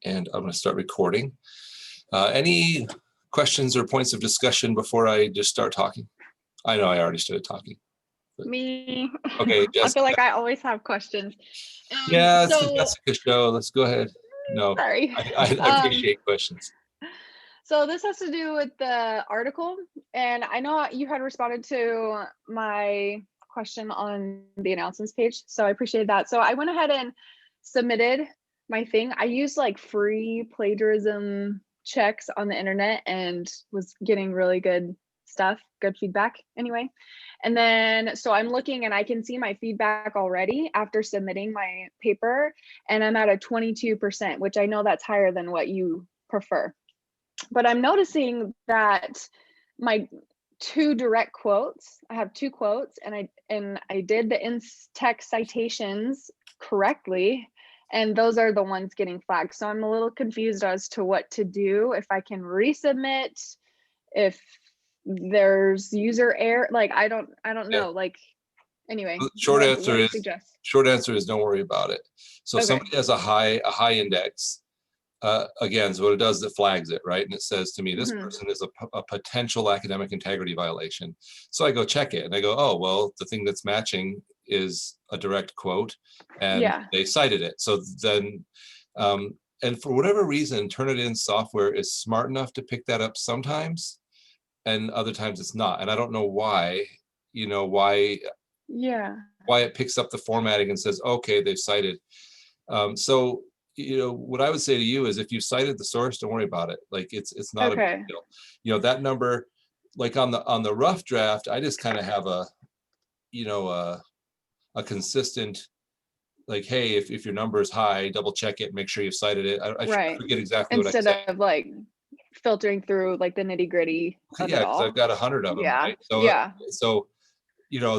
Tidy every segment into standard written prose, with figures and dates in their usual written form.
and I'm going to start recording. Any questions or points of discussion before I just start talking? I know I already started talking. Me. Okay, I feel like I always have questions. Yeah, it's the Jessica show. Let's go ahead. No, sorry. I appreciate questions. So this has to do with the article, and I know you had responded to my question on the announcements page, so I appreciate that. So I went ahead and submitted my thing. I used like free plagiarism checks on the internet and was getting really good stuff, good feedback anyway. And then so I'm looking and I can see my feedback already after submitting my paper, and I'm at a 22%, which I know that's higher than what you prefer. But I'm noticing that my two direct quotes, I have two quotes, and I did the in-text citations correctly, and those are the ones getting flagged. So I'm a little confused as to what to do, if I can resubmit, if there's user error, like I don't know. Like anyway, short answer is don't worry about it. So okay. Somebody has a high index. Again, so what it does is it flags it, right? And it says to me, this person is a potential academic integrity violation. So I go check it and I go, oh, well, the thing that's matching is a direct quote, and they cited it. So then, and for whatever reason, Turnitin software is smart enough to pick that up sometimes, and other times it's not. And I don't know why, why it picks up the formatting and says, okay, they've cited. So, what I would say to you is, if you cited the source, don't worry about it. Like it's not a big deal. That number, like on the rough draft, I just kind of have a consistent, like, hey, if your number is high, double check it, make sure you've cited it. I forget exactly what I said. Instead of like filtering through like the nitty gritty. Yeah, because I've got 100 of them. Right? So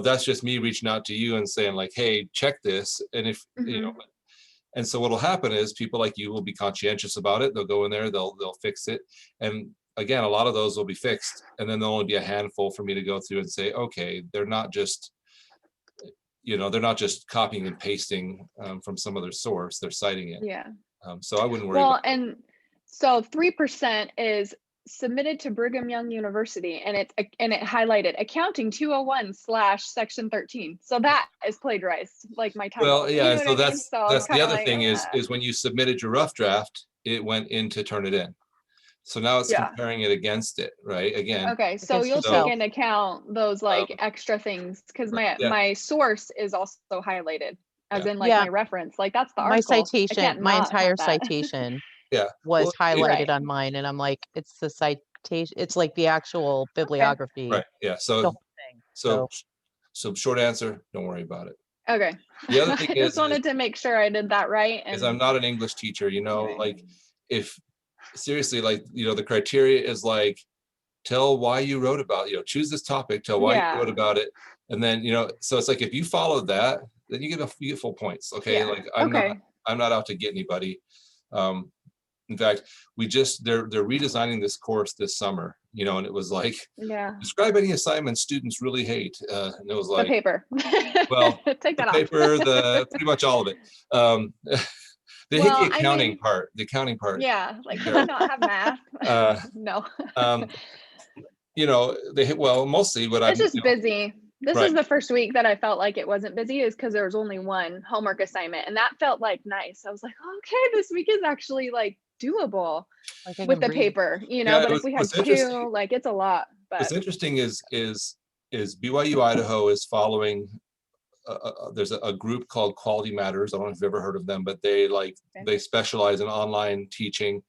that's just me reaching out to you and saying like, hey, check this. And if and so what'll happen is people like you will be conscientious about it. They'll go in there, they'll fix it. And again, a lot of those will be fixed. And then there'll only be a handful for me to go through and say, okay, they're not just copying and pasting from some other source, they're citing it. Yeah. So I wouldn't worry about it. And so 3% is submitted to Brigham Young University, and it highlighted accounting 201/section 13. So that is plagiarized, like my title. Well, yeah, so that's the other thing is when you submitted your rough draft, it went in to Turnitin. So now it's comparing it against it, right? Again. Okay, so you'll take into account those like extra things, because my source is also highlighted, as in like my reference. Like that's the article. My citation, my entire citation was highlighted on mine, and I'm like, it's the citation, it's like the actual bibliography. Right. Yeah. So the whole thing. So short answer, don't worry about it. Okay. The other thing I just wanted to make sure I did that right. Because I'm not an English teacher, like if seriously, like, the criteria is like, tell why you wrote about, choose this topic, tell why you wrote about it. And then, so it's like, if you followed that, then you get full points. Okay. Like I'm not out to get anybody. In fact, they're redesigning this course this summer, and it was like, describe any assignment students really hate. And it was like the paper. Well, take that the paper, pretty much all of it. They hit the accounting part. The accounting part. Yeah, like can we not have math? No. They hit mostly what I'm. It's just busy. This is the first week that I felt like it wasn't busy, is because there was only one homework assignment, and that felt like nice. I was like, okay, this week is actually like doable with the paper, but if we had two, like it's a lot. But what's interesting is BYU Idaho is following. There's a group called Quality Matters. I don't know if you've ever heard of them, but they specialize in online teaching,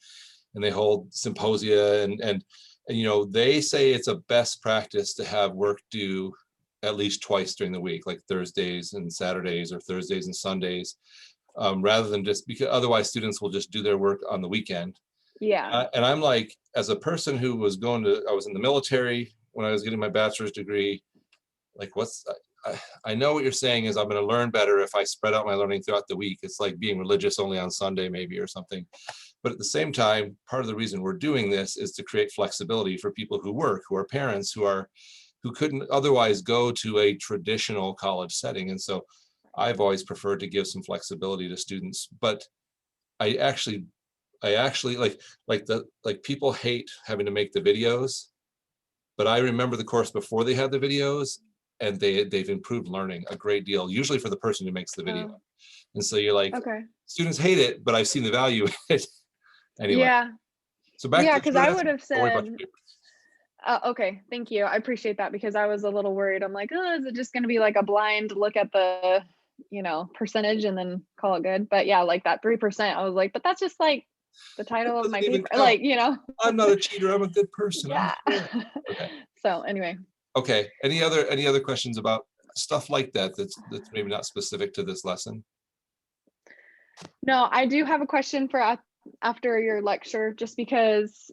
and they hold symposia and they say it's a best practice to have work due at least twice during the week, like Thursdays and Saturdays or Thursdays and Sundays, rather than just because otherwise students will just do their work on the weekend. Yeah. And I'm like, as a person who was I was in the military when I was getting my bachelor's degree, like I know what you're saying is I'm going to learn better if I spread out my learning throughout the week. It's like being religious only on Sunday maybe or something. But at the same time, part of the reason we're doing this is to create flexibility for people who work, who are parents, who couldn't otherwise go to a traditional college setting. And so I've always preferred to give some flexibility to students. But I actually I actually like people hate having to make the videos, but I remember the course before they had the videos, and they've improved learning a great deal, usually for the person who makes the video. And so you're like, Okay. students hate it, but I've seen the value in it. Anyway. Yeah. So back Yeah, to because the I would have don't worry about said, your papers. okay, thank you. I appreciate that because I was a little worried. I'm like, oh, is it just going to be like a blind look at the, percentage and then call it good? But yeah, like that 3%, I was like, but that's just like the title of my Doesn't even paper, count. like, I'm not a cheater. I'm a good person. yeah. Okay. So anyway. Okay. Any other questions about stuff like that that's maybe not specific to this lesson? No, I do have a question for after your lecture, just because,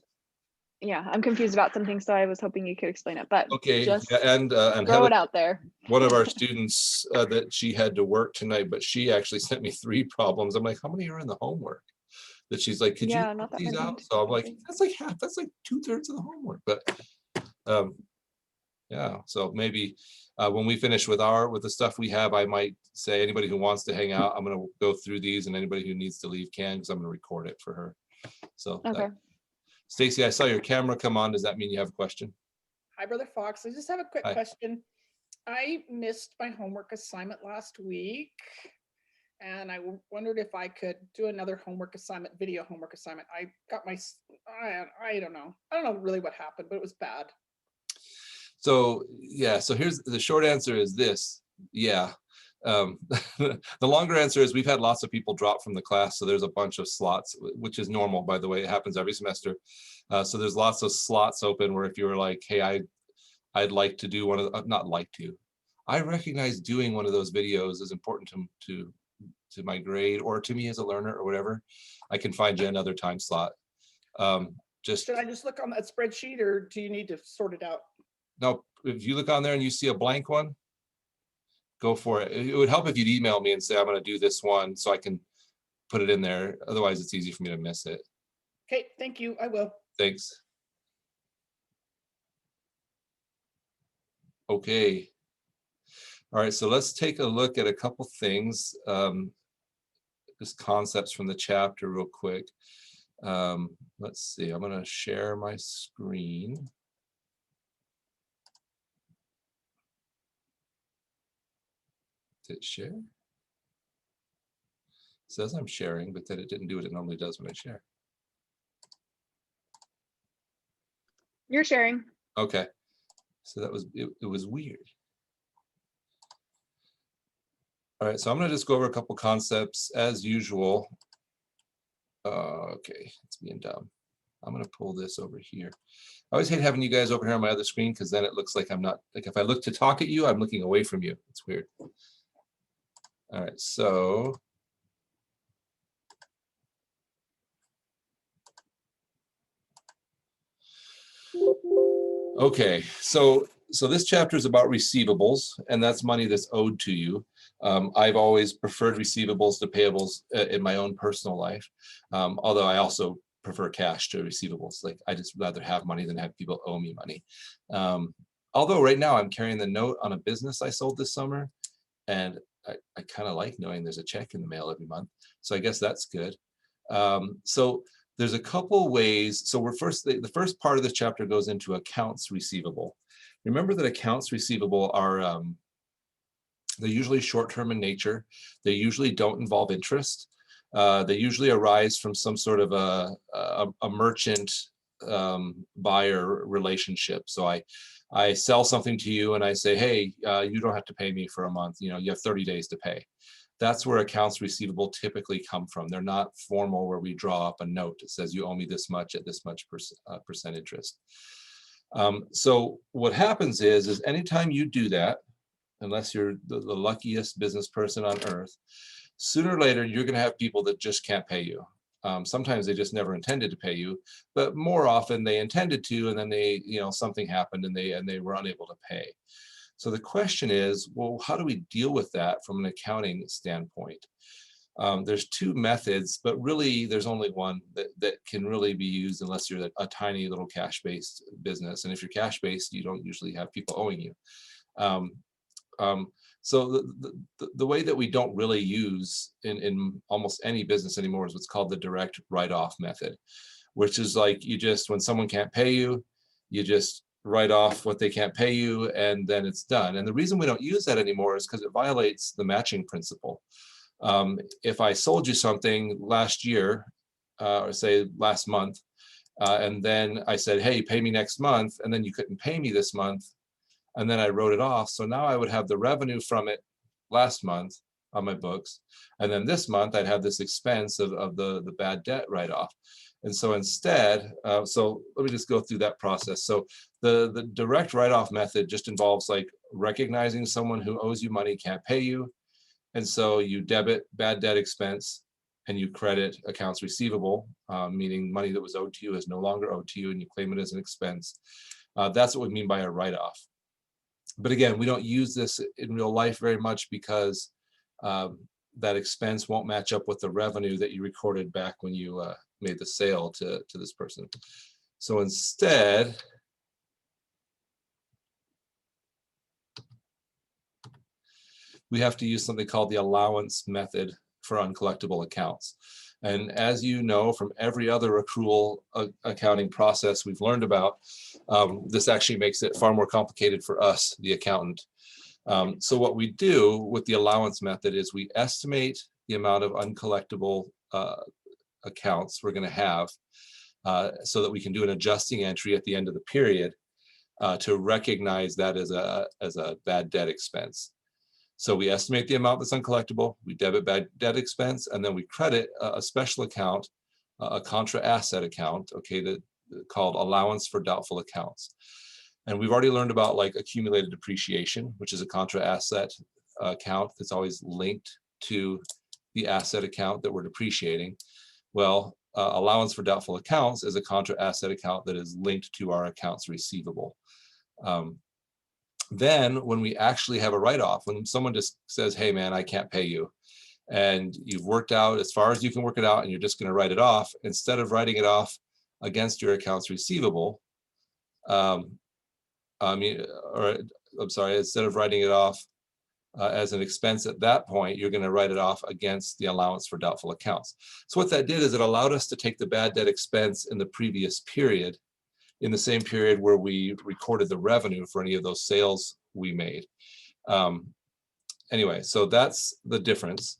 yeah, I'm confused about something, so I was hoping you could explain it. But Okay. just Yeah, and throw Heather, it out there. one of our students that she had to work tonight, but she actually sent me 3 problems. I'm like, how many are in the homework? That she's like, could you Yeah, put not that these many. out? So I'm like, that's like half, that's like 2/3 of the homework. But yeah, so maybe when we finish with the stuff we have, I might say anybody who wants to hang out, I'm going to go through these, and anybody who needs to leave can, because I'm going to record it for her. So Okay. Stacy, I saw your camera come on. Does that mean you have a question? Hi, Brother Fox. I just have a quick Hi. question. I missed my homework assignment last week, and I wondered if I could do another homework assignment, video homework assignment. I got my, I don't know. I don't know really what happened, but it was bad. So yeah, so here's the short answer is this. Yeah. The longer answer is we've had lots of people drop from the class, so there's a bunch of slots, which is normal, by the way. It happens every semester. So there's lots of slots open where if you were like, hey, I'd like to do one of the, not like to, I recognize doing one of those videos is important to my grade or to me as a learner or whatever, I can find you another time slot. Should I just look on that spreadsheet, or do you need to sort it out? No, if you look on there and you see a blank one, go for it. It would help if you'd email me and say, I'm going to do this one so I can put it in there. Otherwise, it's easy for me to miss it. Okay, thank you. I will. Thanks. Okay. All right, so let's take a look at a couple things, just concepts from the chapter real quick. Let's see, I'm going to share my screen. Did it share? It says I'm sharing, but then it didn't do what it normally does when I share. You're sharing. Okay, so that was it was weird. All right, so I'm going to just go over a couple concepts as usual. Okay, it's being dumb. I'm going to pull this over here. I always hate having you guys over here on my other screen because then it looks like I'm not, like if I look to talk at you, I'm looking away from you. It's weird. All right, so okay, so this chapter is about receivables, and that's money that's owed to you. I've always preferred receivables to payables in my own personal life, although I also prefer cash to receivables. Like I just rather have money than have people owe me money. Although right now I'm carrying the note on a business I sold this summer, and I kind of like knowing there's a check in the mail every month. So I guess that's good. So there's a couple ways. So the first part of this chapter goes into accounts receivable. Remember that accounts receivable are they're usually short-term in nature. They usually don't involve interest. They usually arise from some sort of a merchant buyer relationship. So I sell something to you and I say, hey, you don't have to pay me for a month. You have 30 days to pay. That's where accounts receivable typically come from. They're not formal where we draw up a note that says you owe me this much at this much percent interest. So what happens is anytime you do that, unless you're the luckiest business person on earth, sooner or later, you're going to have people that just can't pay you. Sometimes they just never intended to pay you, but more often they intended to, and then they, something happened and they were unable to pay. So the question is, well, how do we deal with that from an accounting standpoint? There's two methods, but really there's only one that can really be used unless you're a tiny little cash-based business. And if you're cash-based, you don't usually have people owing you. So the way that we don't really use in almost any business anymore is what's called the direct write-off method, which is like you just, when someone can't pay you, you just write off what they can't pay you, and then it's done. And the reason we don't use that anymore is because it violates the matching principle. If I sold you something last year, or say last month, and then I said, hey, pay me next month, and then you couldn't pay me this month, and then I wrote it off. So now I would have the revenue from it last month on my books, and then this month I'd have this expense of the bad debt write-off. And so instead, so let me just go through that process. So the direct write-off method just involves like recognizing someone who owes you money, can't pay you. And so you debit bad debt expense and you credit accounts receivable, meaning money that was owed to you is no longer owed to you, and you claim it as an expense. That's what we mean by a write-off. But again, we don't use this in real life very much because that expense won't match up with the revenue that you recorded back when you made the sale to this person. So instead, we have to use something called the allowance method for uncollectible accounts. And as you know from every other accrual accounting process we've learned about, this actually makes it far more complicated for us, the accountant. So what we do with the allowance method is we estimate the amount of uncollectible accounts we're going to have, so that we can do an adjusting entry at the end of the period to recognize that as a bad debt expense. So we estimate the amount that's uncollectible, we debit bad debt expense, and then we credit a special account, a contra-asset account, okay, called Allowance for Doubtful Accounts. And we've already learned about like accumulated depreciation, which is a contra-asset account that's always linked to the asset account that we're depreciating. Well, Allowance for Doubtful Accounts is a contra-asset account that is linked to our accounts receivable. Then when we actually have a write-off, when someone just says, hey man, I can't pay you, and you've worked out as far as you can work it out and you're just going to write it off, instead of writing it off against your accounts receivable, instead of writing it off as an expense at that point, you're going to write it off against the allowance for doubtful accounts. So what that did is it allowed us to take the bad debt expense in the previous period, in the same period where we recorded the revenue for any of those sales we made. Anyway, so that's the difference.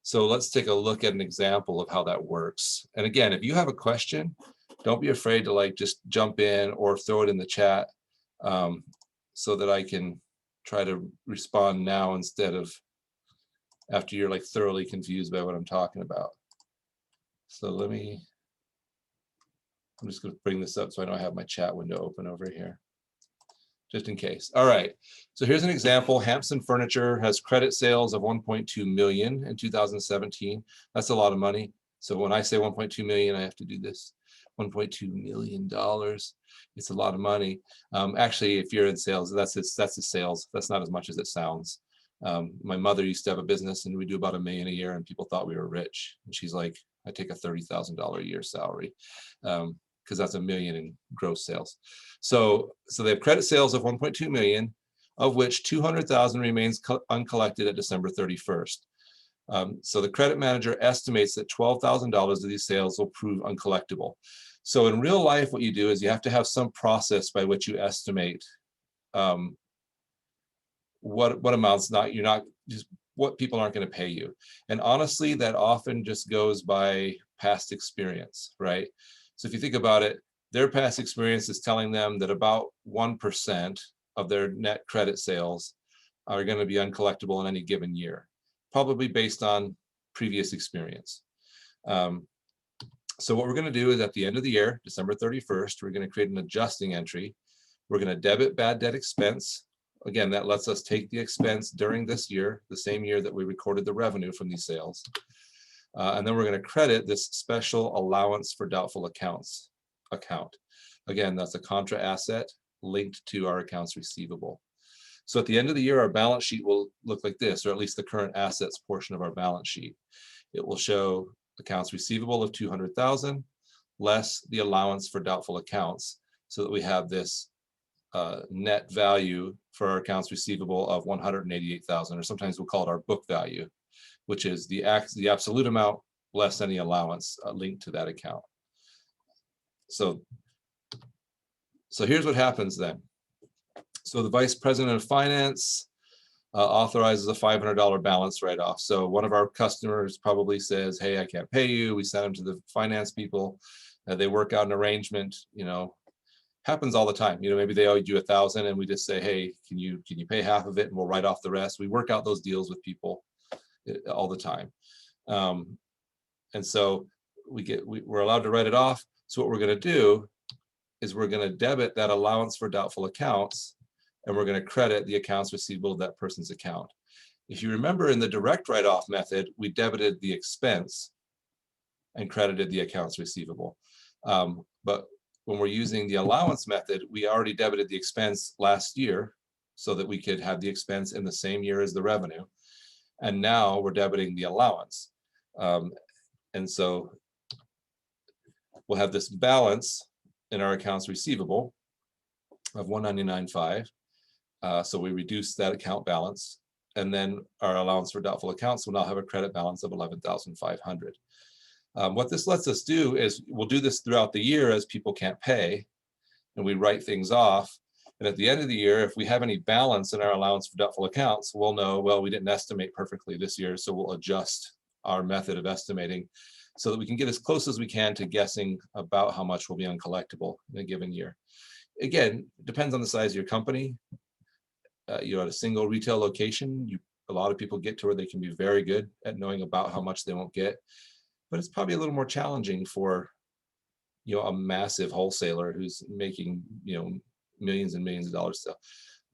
So let's take a look at an example of how that works. And again, if you have a question, don't be afraid to like just jump in or throw it in the chat, so that I can try to respond now instead of after you're like thoroughly confused by what I'm talking about. So I'm just going to bring this up so I don't have my chat window open over here, just in case. All right, so here's an example. Hampson Furniture has credit sales of 1.2 million in 2017. That's a lot of money. So when I say 1.2 million, I have to do this. $1.2 million. It's a lot of money. Actually, if you're in sales, that's the sales. That's not as much as it sounds. My mother used to have a business and we do about $1 million a year and people thought we were rich. And she's like, I take a $30,000 a year salary, because that's $1 million in gross sales. So they have credit sales of 1.2 million, of which 200,000 remains uncollected at December 31st. So the credit manager estimates that $12,000 of these sales will prove uncollectible. So in real life, what you do is you have to have some process by which you estimate what amounts you're not just what people aren't going to pay you. And honestly, that often just goes by past experience, right? So if you think about it, their past experience is telling them that about 1% of their net credit sales are going to be uncollectible in any given year, probably based on previous experience. So what we're going to do is at the end of the year, December 31st, we're going to create an adjusting entry. We're going to debit bad debt expense. Again, that lets us take the expense during this year, the same year that we recorded the revenue from these sales. And then we're going to credit this special allowance for doubtful accounts account. Again, that's a contra asset linked to our accounts receivable. So at the end of the year, our balance sheet will look like this, or at least the current assets portion of our balance sheet. It will show accounts receivable of 200,000 less the allowance for doubtful accounts, so that we have this net value for our accounts receivable of 188,000, or sometimes we'll call it our book value, which is the absolute amount less any allowance linked to that account. So here's what happens then. So the vice president of finance authorizes a $500 balance write-off. So one of our customers probably says, hey, I can't pay you. We send them to the finance people. They work out an arrangement, you know, happens all the time. You know, maybe they owe you 1,000 and we just say, hey, can you pay half of it and we'll write off the rest. We work out those deals with people all the time. And so we're allowed to write it off. So what we're going to do is we're going to debit that allowance for doubtful accounts, and we're going to credit the accounts receivable of that person's account. If you remember, in the direct write-off method, we debited the expense and credited the accounts receivable. But when we're using the allowance method, we already debited the expense last year so that we could have the expense in the same year as the revenue. And now we're debiting the allowance. And so we'll have this balance in our accounts receivable of 199.5. So we reduce that account balance, and then our allowance for doubtful accounts will now have a credit balance of 11,500. What this lets us do is we'll do this throughout the year as people can't pay, and we write things off. And at the end of the year, if we have any balance in our allowance for doubtful accounts, we'll know, well, we didn't estimate perfectly this year, so we'll adjust our method of estimating so that we can get as close as we can to guessing about how much will be uncollectible in a given year. Again, it depends on the size of your company. You know, at a single retail location, a lot of people get to where they can be very good at knowing about how much they won't get. But it's probably a little more challenging for, you know, a massive wholesaler who's making, you know, millions and millions of dollars still.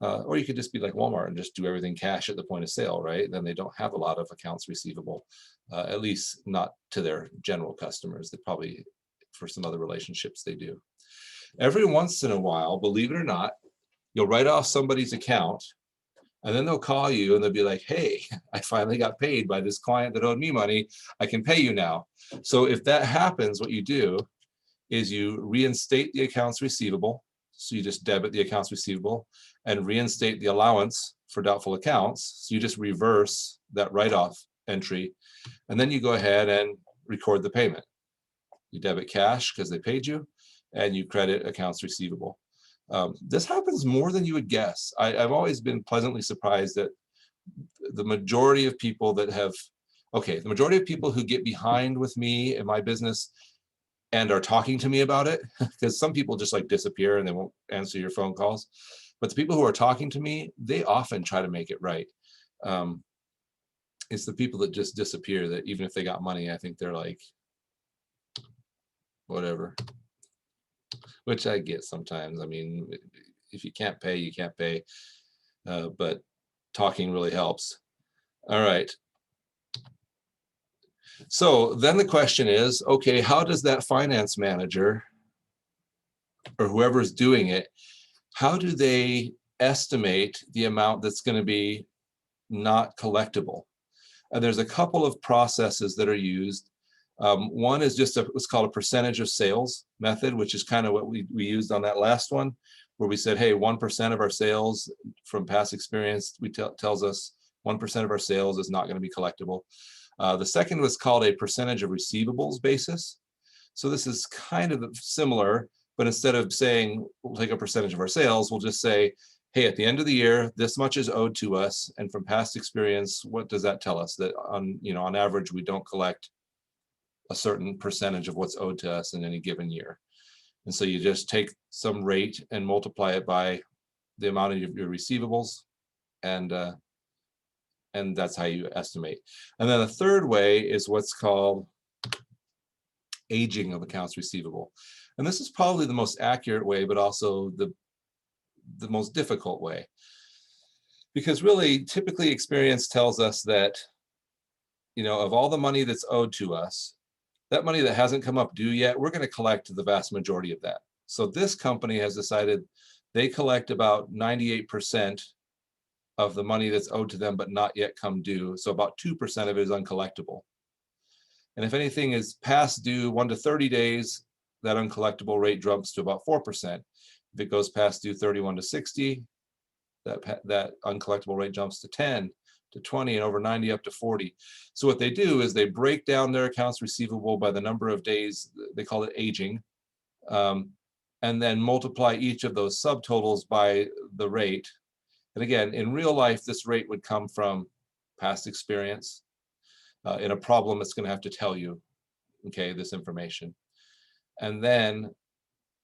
Or you could just be like Walmart and just do everything cash at the point of sale, right? Then they don't have a lot of accounts receivable, at least not to their general customers. They probably, for some other relationships, they do. Every once in a while, believe it or not, you'll write off somebody's account, and then they'll call you and they'll be like, hey, I finally got paid by this client that owed me money. I can pay you now. So if that happens, what you do is you reinstate the accounts receivable. So you just debit the accounts receivable and reinstate the allowance for doubtful accounts. So you just reverse that write-off entry, and then you go ahead and record the payment. You debit cash because they paid you, and you credit accounts receivable. This happens more than you would guess. I've always been pleasantly surprised that the majority of people that have, the majority of people who get behind with me in my business and are talking to me about it, because some people just like disappear and they won't answer your phone calls. But the people who are talking to me, they often try to make it right. It's the people that just disappear that even if they got money, I think they're like, whatever. Which I get sometimes. I mean, if you can't pay, you can't pay. But talking really helps. All right. So then the question is, okay, how does that finance manager or whoever's doing it, how do they estimate the amount that's going to be not collectible? And there's a couple of processes that are used. One is just what's called a percentage of sales method, which is kind of what we used on that last one, where we said, hey, 1% of our sales from past experience tells us 1% of our sales is not going to be collectible. The second was called a percentage of receivables basis. So this is kind of similar, but instead of saying we'll take a percentage of our sales, we'll just say, hey, at the end of the year, this much is owed to us. And from past experience, what does that tell us? That on average, we don't collect a certain percentage of what's owed to us in any given year. And so you just take some rate and multiply it by the amount of your receivables, and that's how you estimate. And then the third way is what's called aging of accounts receivable. And this is probably the most accurate way, but also the most difficult way. Because really, typically experience tells us that, of all the money that's owed to us, that money that hasn't come up due yet, we're going to collect the vast majority of that. So this company has decided they collect about 98% of the money that's owed to them but not yet come due. So about 2% of it is uncollectible. And if anything is past due 1 to 30 days, that uncollectible rate jumps to about 4%. If it goes past due 31 to 60, that uncollectible rate jumps to 10 to 20 and over 90 up to 40. So what they do is they break down their accounts receivable by the number of days, they call it aging, and then multiply each of those subtotals by the rate. And again, in real life, this rate would come from past experience. In a problem, it's going to have to tell you, okay, this information. And then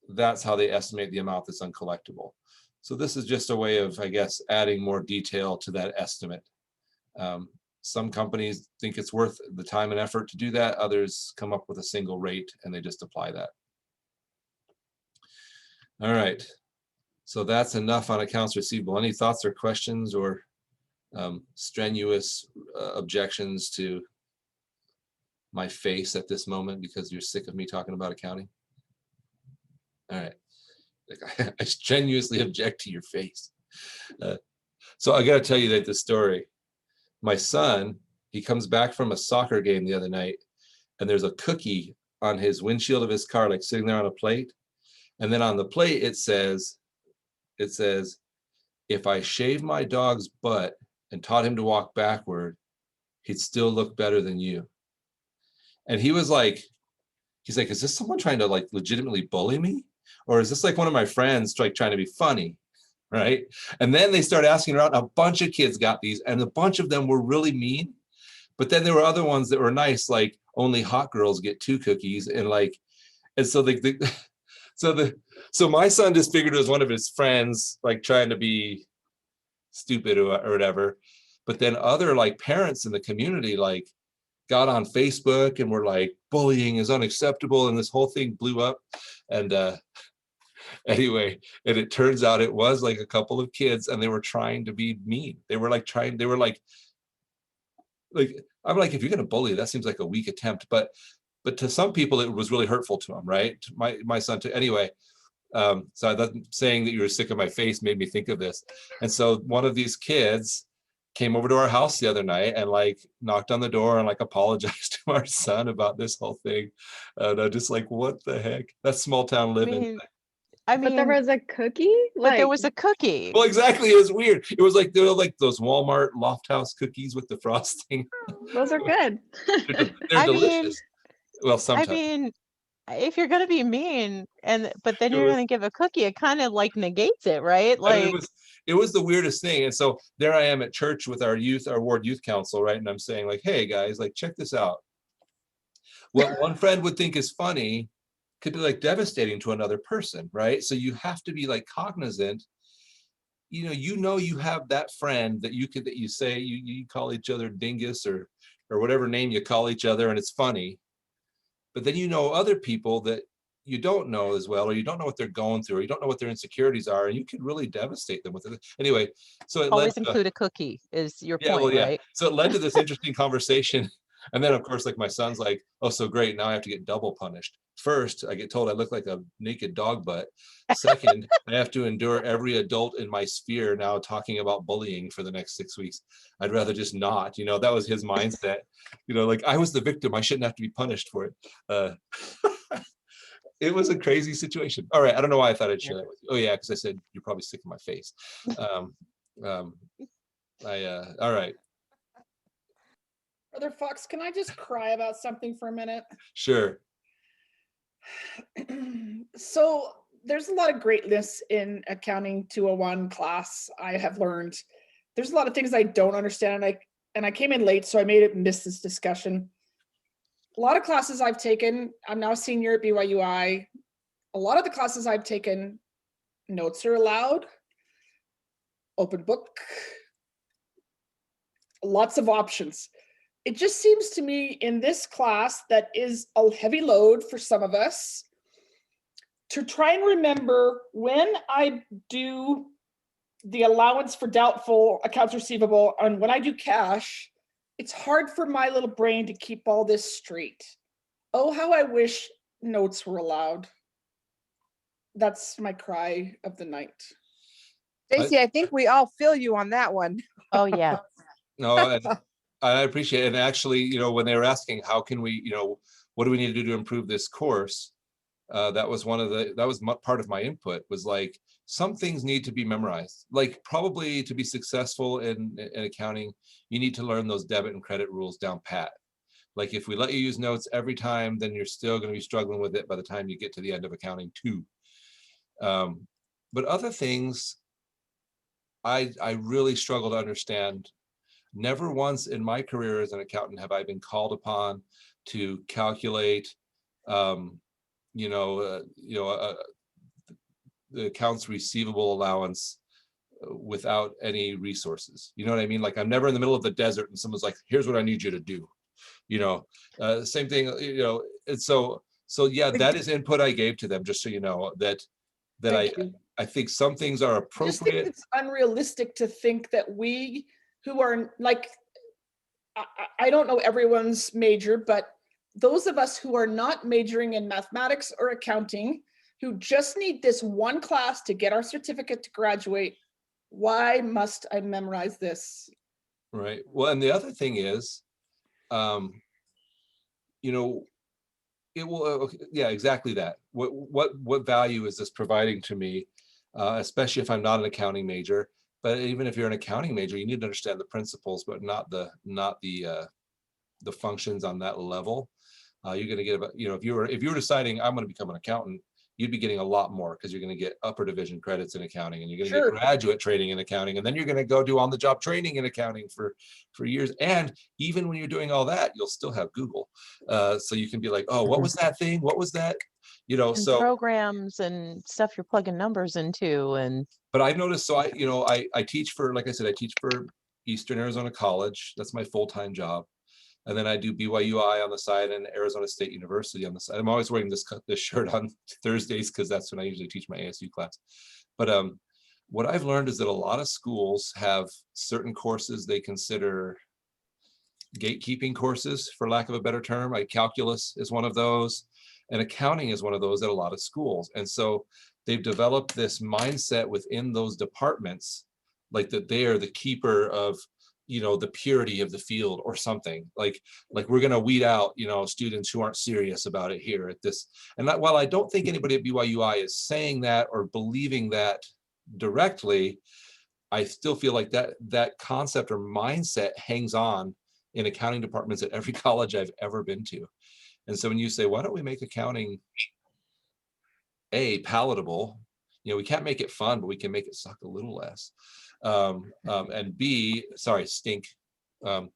that's how they estimate the amount that's uncollectible. So this is just a way of, I guess, adding more detail to that estimate. Some companies think it's worth the time and effort to do that. Others come up with a single rate and they just apply that. All right. So that's enough on accounts receivable. Any thoughts or questions or strenuous objections to my face at this moment because you're sick of me talking about accounting? All right. I strenuously object to your face. So I got to tell you that the story. My son, he comes back from a soccer game the other night, and there's a cookie on his windshield of his car, like sitting there on a plate. And then on the plate, it says, if I shave my dog's butt and taught him to walk backward, he'd still look better than you. And he was like, he's like, is this someone trying to like legitimately bully me? Or is this like one of my friends like trying to be funny? Right. And then they started asking around. A bunch of kids got these, and a bunch of them were really mean. But then there were other ones that were nice, like only hot girls get 2 cookies. And like, and so so my son just figured it was one of his friends, like trying to be stupid or whatever. But then other like parents in the community, like got on Facebook and were like, bullying is unacceptable. And this whole thing blew up. And anyway, and it turns out it was like a couple of kids and they were trying to be mean. They were like I'm like, if you're going to bully, that seems like a weak attempt. But to some people, it was really hurtful to them, right? My son too. Anyway, so that saying that you were sick of my face made me think of this. And so one of these kids came over to our house the other night and like knocked on the door and like apologized to our son about this whole thing. And I'm just like, what the heck? That's small town living. I mean, but there was a cookie. But there was a cookie. Well, exactly. It was weird. It was like they were like those Walmart Loft House cookies with the frosting. Those are good. They're delicious. Well, sometimes. I mean, if you're gonna be mean, but then you're gonna give a cookie, it kind of like negates it, right? Like I mean, it was the weirdest thing. And so there I am at church with our ward youth council, right? And I'm saying like, hey guys, like check this out. What one friend would think is funny could be like devastating to another person, right? So you have to be like cognizant. You know you have that friend that you say you call each other dingus or whatever name you call each other, and it's funny. But then other people that you don't know as well, or you don't know what they're going through, or you don't know what their insecurities are, and you could really devastate them with it. Anyway, so it always include a cookie is your point, well, yeah. Right? So it led to this interesting conversation. And then of course, like my son's like, oh, so great. Now I have to get double punished. First, I get told I look like a naked dog butt. Second, I have to endure every adult in my sphere now talking about bullying for the next 6 weeks. I'd rather just not, that was his mindset. Like I was the victim. I shouldn't have to be punished for it. It was a crazy situation. All right. I don't know why I thought I'd share that with you. Oh yeah. Because I said, you're probably sick of my face. All right. Brother Fox, can I just cry about something for a minute? Sure. So there's a lot of greatness in accounting 201 class. I have learned there's a lot of things I don't understand. And I came in late, so I made it miss this discussion. A lot of classes I've taken, I'm now a senior at BYUI. A lot of the classes I've taken, notes are allowed, open book, lots of options. It just seems to me in this class that is a heavy load for some of us to try and remember when I do the allowance for doubtful accounts receivable and when I do cash, it's hard for my little brain to keep all this straight. Oh, how I wish notes were allowed. That's my cry of the night. Stacy, I think we all feel you on that one. Oh yeah. No, I appreciate it. And actually, when they were asking, how can we, what do we need to do to improve this course? That was part of my input, was like, some things need to be memorized. Like, probably to be successful in accounting, you need to learn those debit and credit rules down pat. Like, if we let you use notes every time, then you're still going to be struggling with it by the time you get to the end of accounting too. But other things, I really struggle to understand. Never once in my career as an accountant have I been called upon to calculate, the accounts receivable allowance without any resources. You know what I mean? Like, I'm never in the middle of the desert and someone's like, here's what I need you to do. Same thing, and so yeah, that is input I gave to them, just so you know, that I think some things are I just think appropriate. it's unrealistic to think that we who are like, I don't know everyone's major, but those of us who are not majoring in mathematics or accounting, who just need this one class to get our certificate to graduate, why must I memorize this? Right. Well, and the other thing is, it will, yeah, exactly that. What value is this providing to me, especially if I'm not an accounting major? But even if you're an accounting major, you need to understand the principles, but not the functions on that level. You're going to get about, if you were deciding I'm going to become an accountant, you'd be getting a lot more, because you're going to get upper division credits in accounting, and you're going to Sure. get graduate training in accounting, and then you're going to go do on-the-job training in accounting for years. And even when you're doing all that, you'll still have Google, so you can be like, oh, what was that thing? What was that? And So programs and stuff you're plugging numbers into. And but I've noticed, so I teach for, like I said, I teach for Eastern Arizona College. That's my full-time job. And then I do BYUI on the side and Arizona State University on the side. I'm always wearing this shirt on Thursdays, because that's when I usually teach my ASU class. But what I've learned is that a lot of schools have certain courses they consider gatekeeping courses, for lack of a better term. Like, calculus is one of those, and accounting is one of those at a lot of schools. And so they've developed this mindset within those departments, like that they are the keeper of the purity of the field or something. Like we're going to weed out students who aren't serious about it here at this. And while I don't think anybody at BYUI is saying that or believing that directly, I still feel like that concept or mindset hangs on in accounting departments at every college I've ever been to. And so when you say, why don't we make accounting palatable, we can't make it fun, but we can make it suck a little less. And B, sorry, stink. I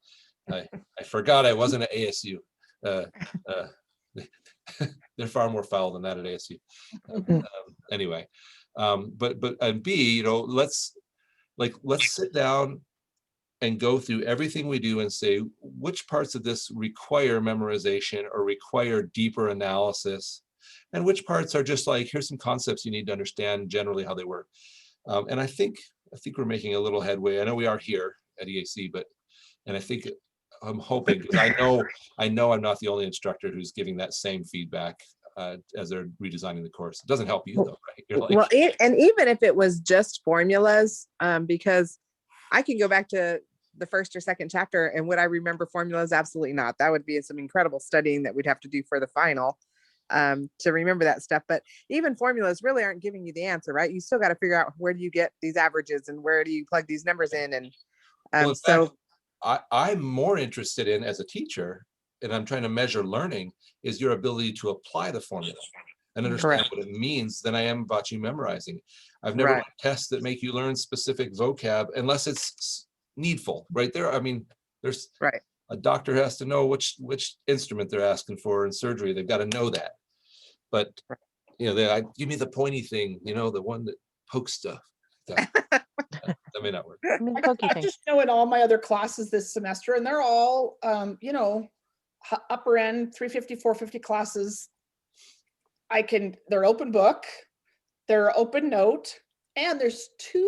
forgot I wasn't at ASU. They're far more foul than that at ASU. Anyway, but and B, let's sit down and go through everything we do and say which parts of this require memorization or require deeper analysis, and which parts are just like, here's some concepts you need to understand generally how they work. And I think we're making a little headway. I know we are here at EAC, and I'm hoping, because I know I'm not the only instructor who's giving that same feedback as they're redesigning the course. It doesn't help you though, right? You're like, Well, and even if it was just formulas, because I can go back to the first or second chapter, and would I remember formulas? Absolutely not. That would be some incredible studying that we'd have to do for the final to remember that stuff. But even formulas really aren't giving you the answer, right? You still got to figure out, where do you get these averages and where do you plug these numbers in? And well, in fact, I'm more interested in, as a teacher, and I'm trying to measure learning, is your ability to apply the formula and understand what it means, than I am about you memorizing. I've never done tests that make you learn specific vocab unless it's needful, right? There's a doctor has to know which instrument they're asking for in surgery. They've got to know that. But give me the pointy thing, the one that pokes stuff. That may not work. I just know in all my other classes this semester, and they're all upper end 350, 450 classes. They're open book, they're open note, and there's 2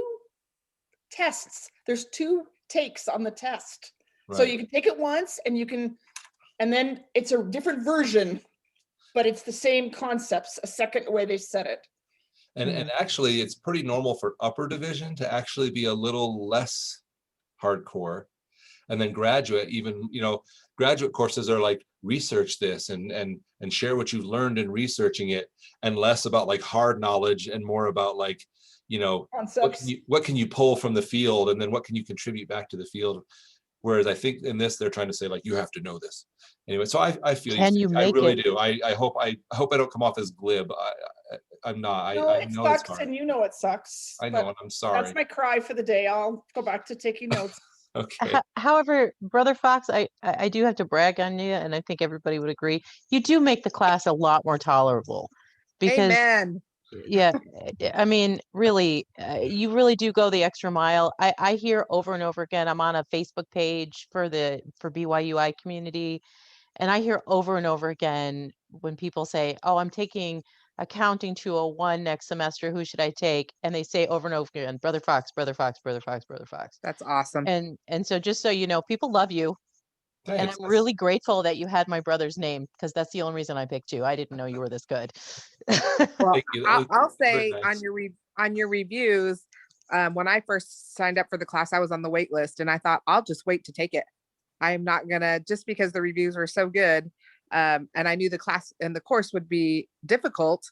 tests. There's 2 takes on the test. Right. So you can take it once and then it's a different version, but it's the same concepts, a second way they said it. And actually, it's pretty normal for upper division to actually be a little less hardcore. And then graduate, even, graduate courses are like research this and share what you've learned in researching it, and less about like hard knowledge and more about like, Concepts. what can you pull from the field, and then what can you contribute back to the field. Whereas I think in this, they're trying to say like, you have to know this. Anyway, so I feel Can you I make really it? do. I hope I don't come off as glib. I'm not. No, I it know it's sucks, hard. and you know it sucks. I but know, and I'm sorry. That's my cry for the day. I'll go back to taking notes. Okay. However, Brother Fox, I do have to brag on you, and I think everybody would agree. You do make the class a lot more tolerable, because Amen. yeah, I mean, really, you really do go the extra mile. I hear over and over again. I'm on a Facebook page for BYUI community, and I hear over and over again when people say, "Oh, I'm taking accounting 201 next semester. Who should I take?" And they say over and over again, "Brother Fox, Brother Fox, Brother Fox, Brother Fox." That's awesome. And so just so you know, people love you. And Thanks. I'm really grateful that you had my brother's name, because that's the only reason I picked you. I didn't know you were this good. Well, Thank you. I'll Very say nice. on your reviews, when I first signed up for the class, I was on the wait list, and I thought I'll just wait to take it. I am not gonna, just because the reviews were so good, and I knew the class and the course would be difficult.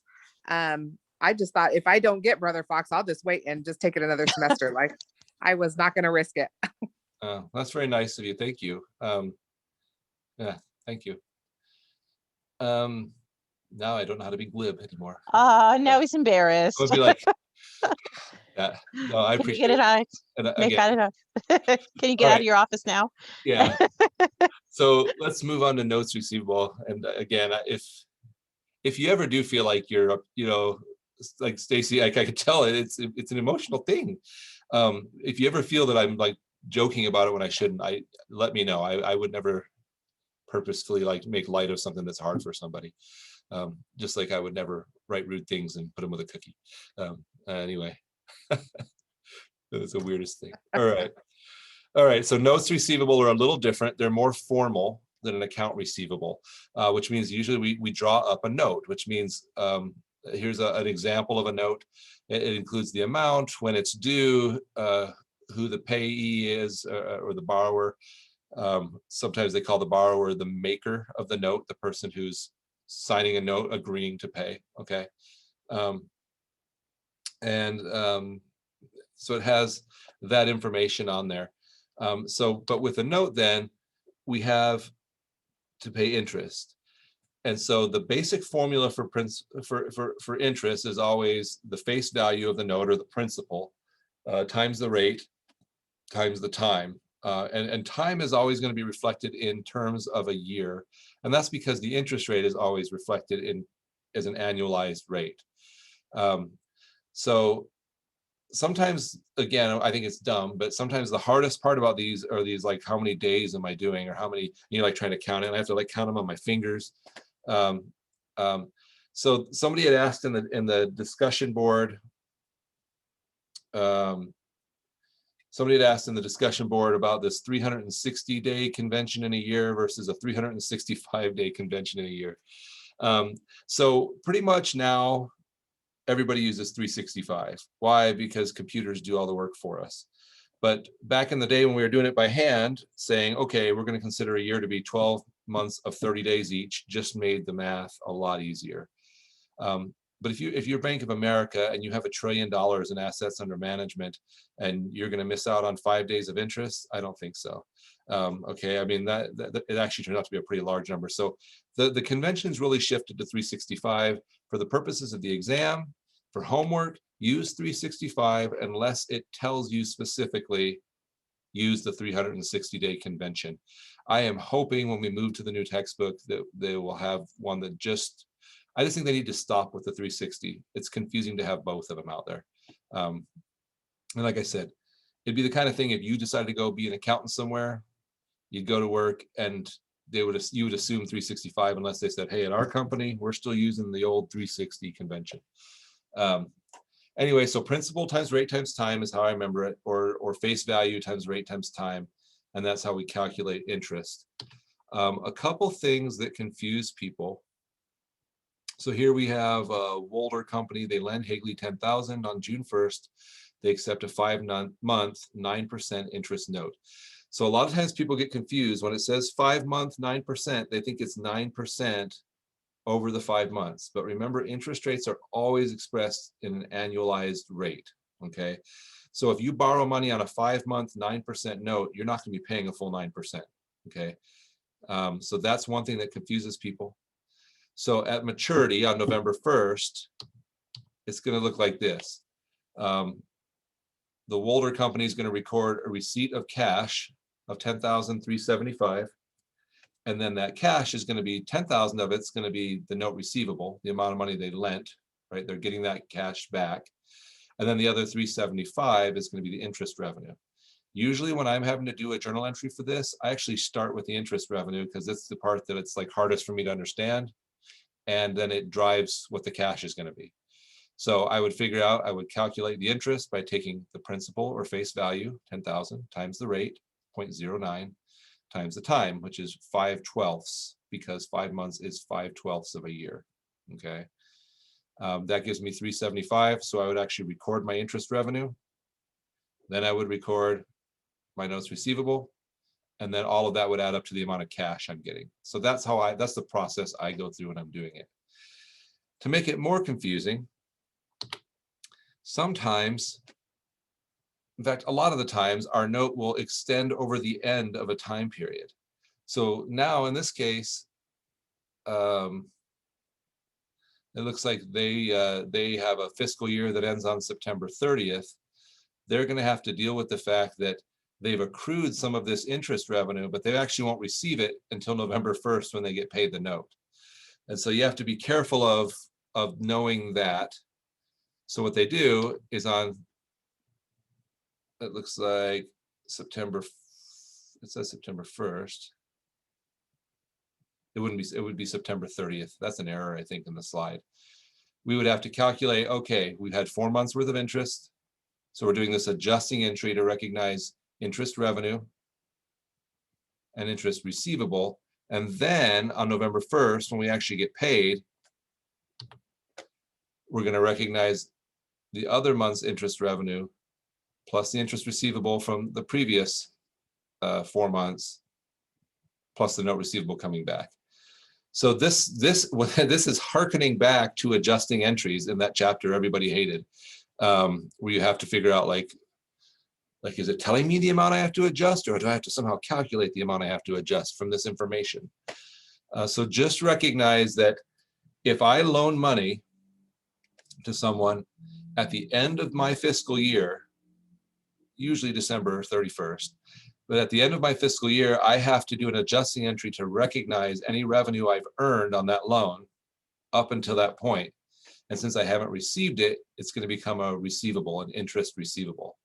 I just thought, if I don't get Brother Fox, I'll just wait and just take it another semester. Like, I was not gonna risk it. That's very nice of you. Thank you. Yeah, thank you. Now I don't know how to be glib anymore. Now he's embarrassed. I would be like, yeah, no, I Can you appreciate get it out? And Make again, out it. Can you get all out right. of your office now? Yeah. So let's move on to notes receivable. And again, if you ever do feel like you're, like Stacy, I could tell it's an emotional thing. If you ever feel that I'm like joking about it when I shouldn't, let me know. I would never purposefully like make light of something that's hard for somebody. Just like I would never write rude things and put them with a cookie. Anyway, that's the weirdest thing. All right. So notes receivable are a little different. They're more formal than an account receivable, which means usually we draw up a note, which means here's an example of a note. It includes the amount, when it's due, who the payee is, or the borrower. Sometimes they call the borrower the maker of the note, the person who's signing a note agreeing to pay. Okay. So it has that information on there. But with a note, then we have to pay interest. And so the basic formula for interest is always the face value of the note, or the principal, times the rate times the time. And time is always going to be reflected in terms of a year. And that's because the interest rate is always reflected as an annualized rate. So sometimes, again, I think it's dumb, but sometimes the hardest part about these are these, like, how many days am I doing, or how many, like trying to count it. And I have to like count them on my fingers. So somebody had asked in the discussion board, somebody had asked in the discussion board about this 360-day convention in a year versus a 365-day convention in a year. So pretty much now everybody uses 365. Why? Because computers do all the work for us. But back in the day when we were doing it by hand, saying, okay, we're going to consider a year to be 12 months of 30 days each, just made the math a lot easier. But if you're Bank of America and you have $1 trillion in assets under management, and you're going to miss out on 5 days of interest, I don't think so. Okay, I mean that it actually turned out to be a pretty large number. So the conventions really shifted to 365 for the purposes of the exam. For homework, use 365 unless it tells you specifically use the 360-day convention. I am hoping when we move to the new textbook that they will have one that I just think they need to stop with the 360. It's confusing to have both of them out there. And like I said, it'd be the kind of thing, if you decided to go be an accountant somewhere, you'd go to work and you would assume 365 unless they said, hey, at our company, we're still using the old 360 convention. Anyway, so principal times rate times time is how I remember it, or face value times rate times time. And that's how we calculate interest. A couple things that confuse people. So here we have a Wolder company. They lend Higley $10,000 on June 1st. They accept a 5-month 9% interest note. So a lot of times people get confused when it says 5 month 9%, they think it's 9% over the 5 months. But remember, interest rates are always expressed in an annualized rate. Okay. So if you borrow money on a 5 month 9% note, you're not going to be paying a full 9%. Okay. So that's one thing that confuses people. So at maturity on November 1st, it's going to look like this. The Wolder company is going to record a receipt of cash of $10,375. And then that cash is going to be 10,000 of it's going to be the note receivable, the amount of money they lent, right? They're getting that cash back. And then the other 375 is going to be the interest revenue. Usually when I'm having to do a journal entry for this, I actually start with the interest revenue because it's the part that it's like hardest for me to understand. And then it drives what the cash is going to be. So I would figure out, I would calculate the interest by taking the principal or face value, 10,000 times the rate, 0.09, times the time, which is 5/12, because 5 months is 5/12 of a year. Okay. That gives me 375. So I would actually record my interest revenue. Then I would record my notes receivable. And then all of that would add up to the amount of cash I'm getting. So that's that's the process I go through when I'm doing it. To make it more confusing, sometimes, in fact, a lot of the times, our note will extend over the end of a time period. So now in this case, it looks like they have a fiscal year that ends on September 30th. They're going to have to deal with the fact that they've accrued some of this interest revenue, but they actually won't receive it until November 1st when they get paid the note. And so you have to be careful of knowing that. So what they do is it looks like September, it says September 1st. It would be September 30th. That's an error, I think, in the slide. We would have to calculate, okay, we've had 4 months worth of interest. So we're doing this adjusting entry to recognize interest revenue and interest receivable. And then on November 1st, when we actually get paid, we're going to recognize the other month's interest revenue plus the interest receivable from the previous 4 months, plus the note receivable coming back. So this is hearkening back to adjusting entries in that chapter everybody hated, where you have to figure out like, is it telling me the amount I have to adjust, or do I have to somehow calculate the amount I have to adjust from this information? So just recognize that if I loan money to someone at the end of my fiscal year, usually December 31st, but at the end of my fiscal year, I have to do an adjusting entry to recognize any revenue I've earned on that loan up until that point. And since I haven't received it, it's going to become a receivable, an interest receivable.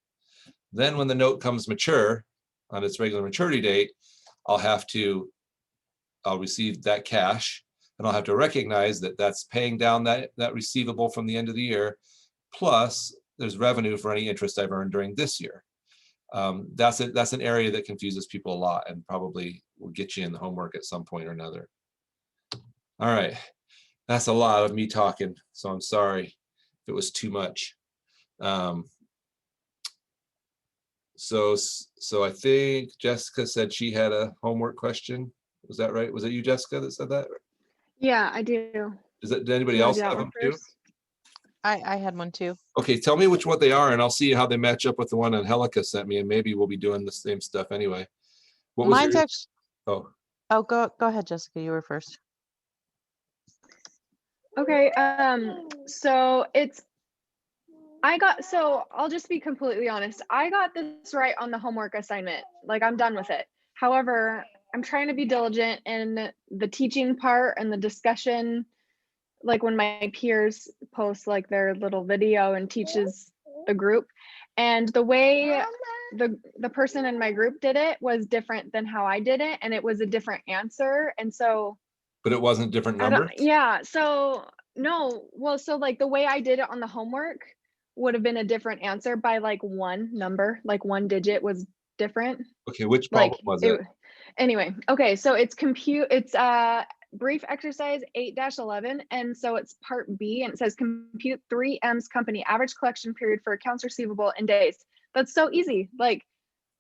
Then when the note comes mature on its regular maturity date, I'll receive that cash, and I'll have to recognize that that's paying down that receivable from the end of the year, plus there's revenue for any interest I've earned during this year. That's an area that confuses people a lot and probably will get you in the homework at some point or another. All right, that's a lot of me talking, so I'm sorry if it was too much. So I think Jessica said she had a homework question. Was that right? Was it you, Jessica, that said that? Yeah, I do. Did anybody You wanna else do that have one them too? first? I had one too. Okay, tell me which one they are, and I'll see how they match up with the one Angelica sent me, and maybe we'll be doing the same stuff anyway. What was Mine's your, actually, oh, go ahead, Jessica, you were first. Okay, so I'll just be completely honest. I got this right on the homework assignment. Like, I'm done with it. However, I'm trying to be diligent in the teaching part and the discussion, like when my peers post like their little video and teaches the group. And the way the person in my group did it was different than how I did it, and it was a different answer. And so but it wasn't different numbers? yeah, so no, well, so like the way I did it on the homework would have been a different answer by like one number, like one digit was different. Okay, which Like problem was it? Anyway, okay, so it's brief exercise 8-11, and so it's part B, and it says compute 3M's company average collection period for accounts receivable in days. That's so easy. Like,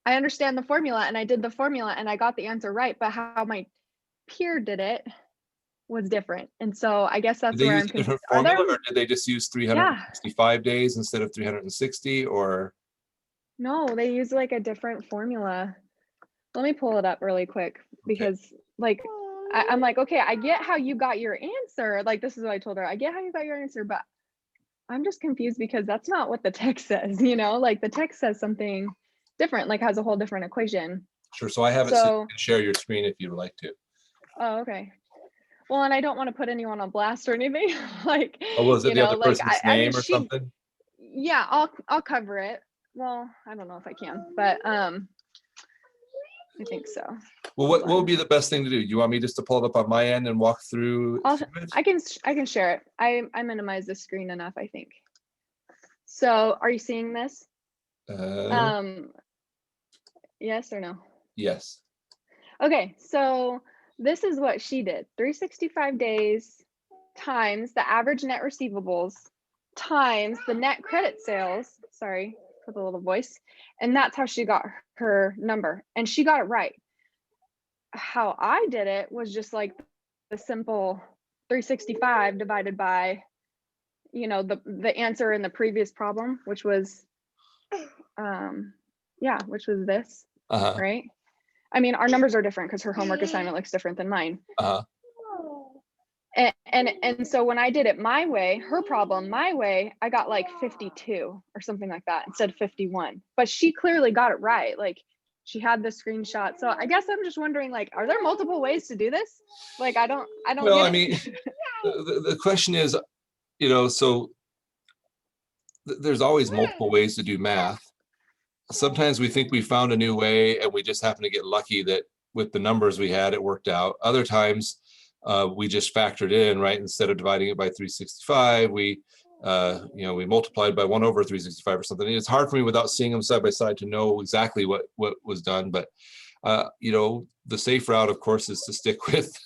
I understand the formula and I did the formula and I got the answer right, but how my peer did it was different. And so I guess that's Did they where use I'm a different confused. formula, or did they just use 365 days instead of 360, or? No, they use like a different formula. Let me pull it up really quick because like I'm like, okay, I get how you got your answer. Like, this is what I told her. I get how you got your answer, but I'm just confused because that's not what the text says, you know, like the text says something different, like has a whole different equation. Sure, so I have it so you So, can share your screen if you'd like to. oh, okay. Well, and I don't want to put anyone on blast or anything. Like, Oh, was it you the know, other like person's I mean, name or something? yeah, I'll cover it. Well, I don't know if I can, but I think so. Well, what would be the best thing to do? You want me just to pull it up on my end and walk through? I can share it. I minimize the screen enough, I think. So are you seeing this? Yes or no? Yes. Okay, so this is what she did. 365 days times the average net receivables times the net credit sales. Sorry for the little voice. And that's how she got her number. And she got it right. How I did it was just like the simple 365 divided by, you know, the answer in the previous problem, which was which was this, right? I mean, our numbers are different because her homework assignment looks different than mine. And so when I did it my way, her problem my way, I got like 52 or something like that instead of 51. But she clearly got it right. Like, she had the screenshot. So I guess I'm just wondering, like, are there multiple ways to do this? Like, I don't Well, get I mean, the question is, you know, so there's always multiple ways to do math. Sometimes we think we found a new way and we just happen to get lucky that with the numbers we had, it worked out. Other times we just factored in, right? Instead of dividing it by 365, we we multiplied by 1 over 365 or something. And it's hard for me without seeing them side by side to know exactly what was done. But the safe route, of course, is to stick with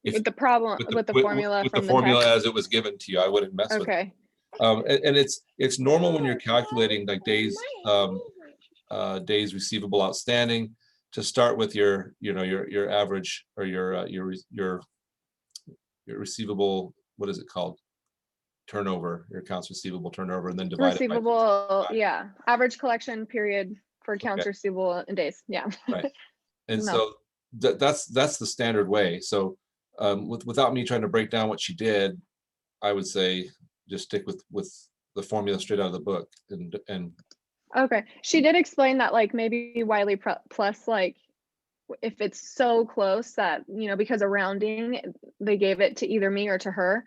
the problem with the formula with from the formula text. as it was given to you. I wouldn't mess with it. Okay. And it's normal when you're calculating like days receivable outstanding to start with your average or your receivable, what is it called, turnover, your accounts receivable turnover, and then divide receivable, yeah, average collection period for accounts receivable in days. Yeah. Right. And so that's the standard way. So without me trying to break down what she did, I would say just stick with the formula straight out of the book. And okay, she did explain that, like, maybe Wiley plus, like, if it's so close that, you know, because of rounding, they gave it to either me or to her.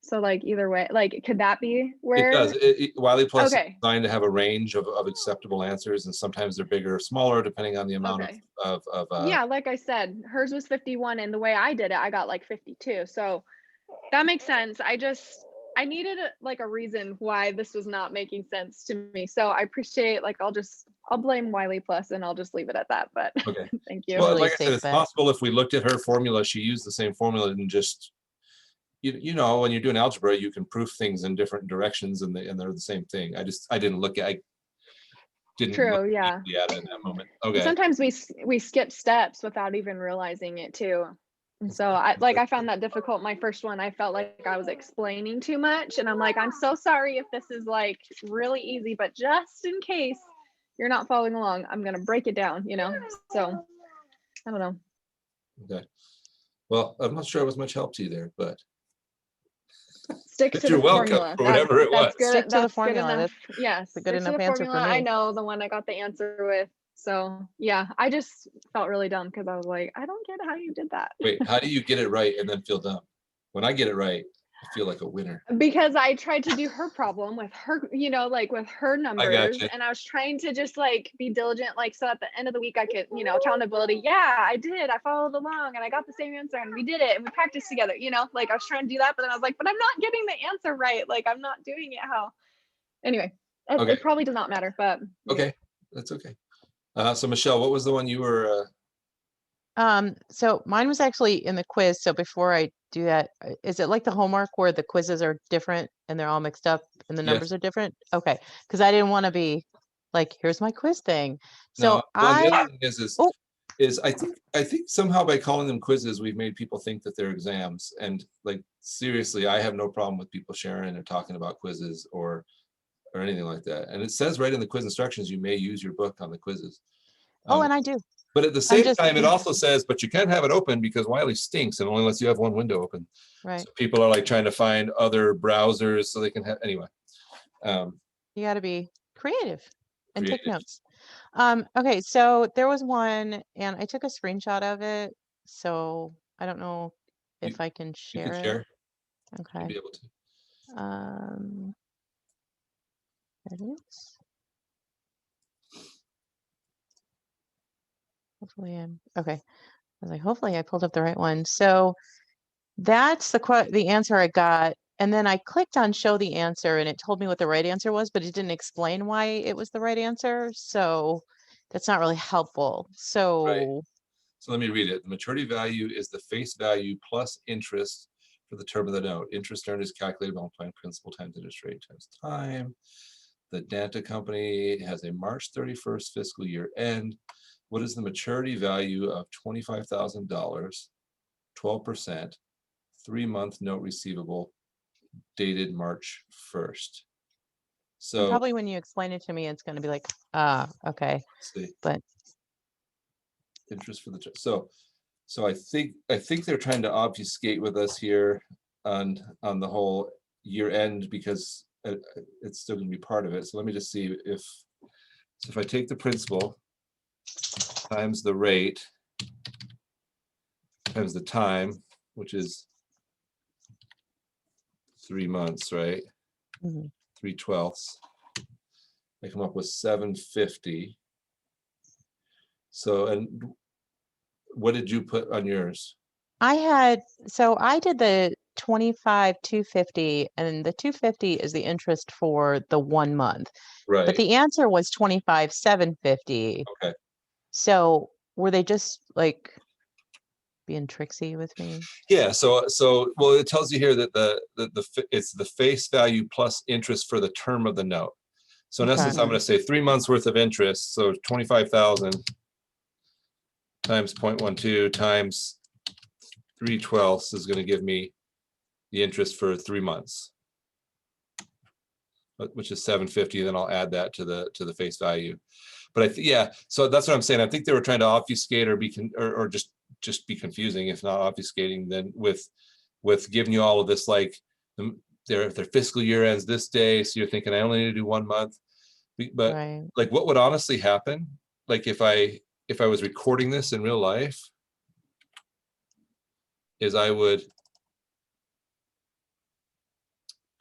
So like either way, like, could that be where? It does. Wiley plus is designed to have a range of acceptable answers, and sometimes they're bigger or smaller depending on the amount of yeah, like I said, hers was 51 and the way I did it, I got like 52. So that makes sense. I needed like a reason why this was not making sense to me. So I appreciate, like, I'll blame Wiley plus and I'll just leave it at that. But okay. Thank you. Well, like I said, it's possible if we looked at her formula, she used the same formula and just, you know, when you're doing algebra, you can proof things in different directions and they're the same thing. I didn't look at it in that moment. Okay. Sometimes we skip steps without even realizing it too. And so I found that difficult. My first one, I felt like I was explaining too much, and I'm like, I'm so sorry if this is like really easy, but just in case you're not following along, I'm going to break it down, you know? So I don't know. Okay. Well, I'm not sure I was much help to you there, but stick to you're the welcome formula. for whatever it was. Stick to the formula. That's yes, a good enough answer for me. I know the one I got the answer with. So yeah, I just felt really dumb because I was like, I don't get how you did that. Wait, how do you get it right and then feel dumb? When I get it right, I feel like a winner. Because I tried to do her problem with her, you know, like with her numbers, and I was trying to just like be diligent, like, so at the end of the week I could, you know, accountability. Yeah, I did. I followed along and I got the same answer and we did it and we practiced together, you know, like I was trying to do that, but then I was like, but I'm not getting the answer right. Like, I'm not doing it how. Anyway, it probably does not matter, but okay, that's okay. So Michelle, what was the one you were? So mine was actually in the quiz. So before I do that, is it like the homework where the quizzes are different and they're all mixed up and the numbers are different? Okay, because I didn't want to be like, here's my quiz thing. No, So well, the I, other thing oh, is I think somehow by calling them quizzes, we've made people think that they're exams. And like, seriously, I have no problem with people sharing or talking about quizzes or anything like that. And it says right in the quiz instructions, you may use your book on the quizzes. oh, and I do. But at the I'm same just, time, it also says, but you can't have it open because Wiley stinks and only lets you have one window open. right. So people are like trying to find other browsers so they can have, anyway. You got to be creative and take Creative. notes. Okay, so there was one, and I took a screenshot of it. So I don't know if I can You share can it. share, you'll Okay. be able to. There it is. Hopefully I'm okay. I was like, hopefully I pulled up the right one. So that's the answer I got. And then I clicked on show the answer and it told me what the right answer was, but it didn't explain why it was the right answer. So that's not really helpful. So So let me read it. The maturity value is the face value plus interest for the term of the note. Interest earned is calculated by multiplying principal times interest rate times time. The Danta company has a March 31st fiscal year end. What is the maturity value of $25,000, 12%, 3-month note receivable dated March 1st? So probably when you explain it to me, it's going to be like, okay. let's see. But Interest for the so I think they're trying to obfuscate with us here on the whole year end because it's still going to be part of it. So let me just see if I take the principal times the rate times the time, which is 3 months, right? 3/12. I come up with 750. So, and what did you put on yours? I did the 25,250, and the 250 is the interest for the 1 month. But Right. the answer was 25,750. Okay. So were they just like being tricksy with me? Yeah. So well, it tells you here that it's the face value plus interest for the term of the note. So in essence, I'm going to say 3 months worth of interest. So 25,000 times 0.12 times 3/12 is going to give me the interest for 3 months, which is 750. Then I'll add that to the face value. But yeah, so that's what I'm saying. I think they were trying to obfuscate or just be confusing, if not obfuscating, then with giving you all of this, like their fiscal year ends this day, so you're thinking I only need to do 1 month. But Right. like, what would honestly happen, like if I was recording this in real life, is I would,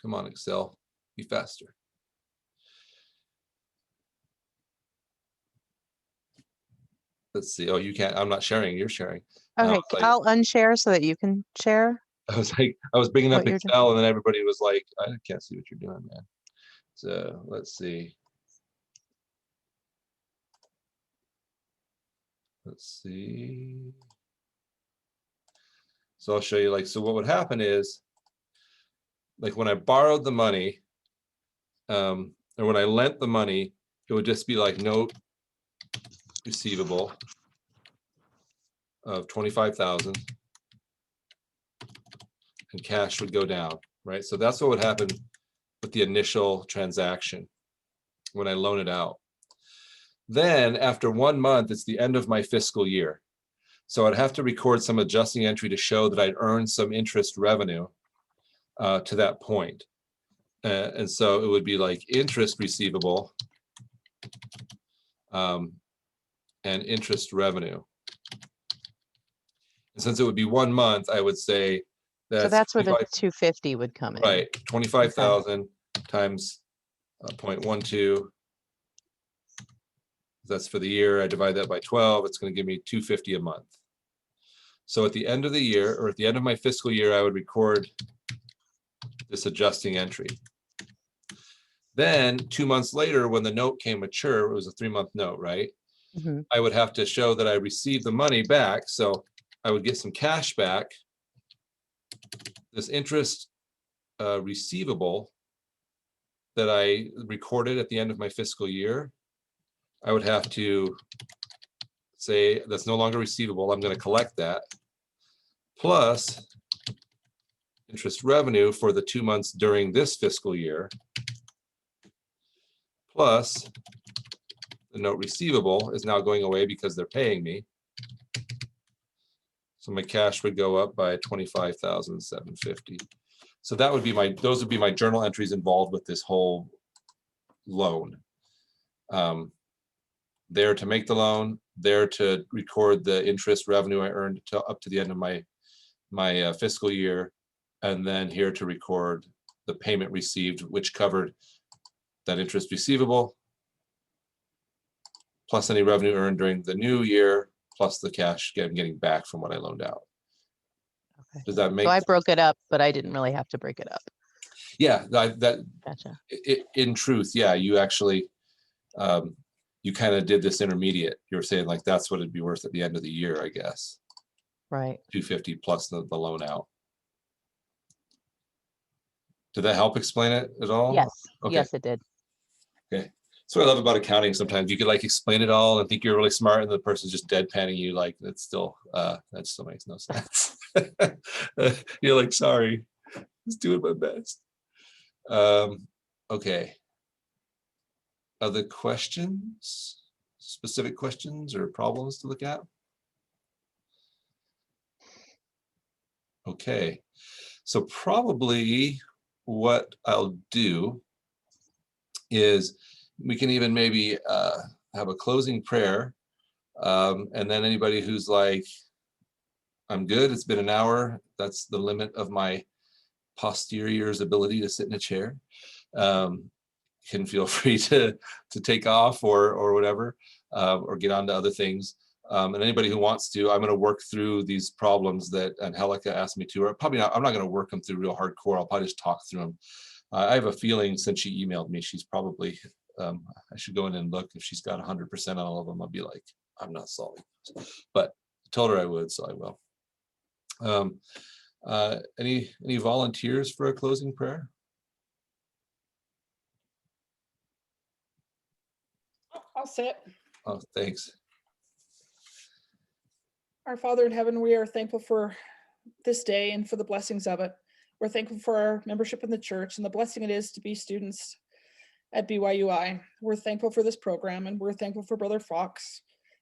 come on, Excel, be faster. Let's see. Oh, you can't. I'm not sharing. You're sharing. Okay, Like, I'll unshare so that you can share. I was like, I was bringing up What you're doing. Excel, and then everybody was like, I can't see what you're doing, man. So let's see. Let's see. So I'll show you, like, so what would happen is, like when I borrowed the money, or when I lent the money, it would just be like note receivable of 25,000, and cash would go down, right? So that's what would happen with the initial transaction when I loan it out. Then after 1 month, it's the end of my fiscal year. So I'd have to record some adjusting entry to show that I'd earned some interest revenue to that point. And so it would be like interest receivable and interest revenue. And since it would be 1 month, I would say So that's where the 250 would come in. Right, 25,000 times 0.12. That's for the year. I divide that by 12. It's going to give me 250 a month. So at the end of the year, or at the end of my fiscal year, I would record this adjusting entry. Then 2 months later, when the note came mature, it was a 3-month note, right? I would have to show that I received the money back. So I would get some cash back. This interest receivable that I recorded at the end of my fiscal year, I would have to say that's no longer receivable. I'm going to collect that plus interest revenue for the 2 months during this fiscal year, plus the note receivable is now going away because they're paying me. So my cash would go up by 25,750. So that would be those would be my journal entries involved with this whole loan. There to make the loan, there to record the interest revenue I earned up to the end of my fiscal year, and then here to record the payment received, which covered that interest receivable, plus any revenue earned during the new year, plus the cash I'm getting back from what I loaned out. Okay. Does that make So I broke it up, but I didn't really have to break it up. Yeah, that Gotcha. in truth, yeah, you actually you kind of did this intermediate. You were saying like that's what it'd be worth at the end of the year, I guess. Right. 250 plus the loan out. Did that help explain it at all? Yes. Okay. Yes, it did. Okay. That's what I love about accounting. Sometimes you could like explain it all and think you're really smart, and the person's just deadpanning you. Like that's still that still makes no sense. You're like, sorry, just doing my best. Okay. Other questions? Specific questions or problems to look at? Okay. So probably what I'll do is we can even maybe have a closing prayer, and then anybody who's like, I'm good, it's been an hour, that's the limit of my posterior's ability to sit in a chair, can feel free to take off or whatever, or get on to other things. And anybody who wants to, I'm going to work through these problems that Angelica asked me to, or probably not, I'm not going to work them through real hardcore. I'll probably just talk through them. I have a feeling since she emailed me, she's probably, I should go in and look. If she's got 100% on all of them, I'll be like, I'm not solving this. But I told her I would, so I will. Any volunteers for a closing prayer? I'll say it. Oh, thanks. Our Father in heaven, we are thankful for this day and for the blessings of it. We're thankful for our membership in the church and the blessing it is to be students at BYUI. We're thankful for this program, and we're thankful for Brother Fox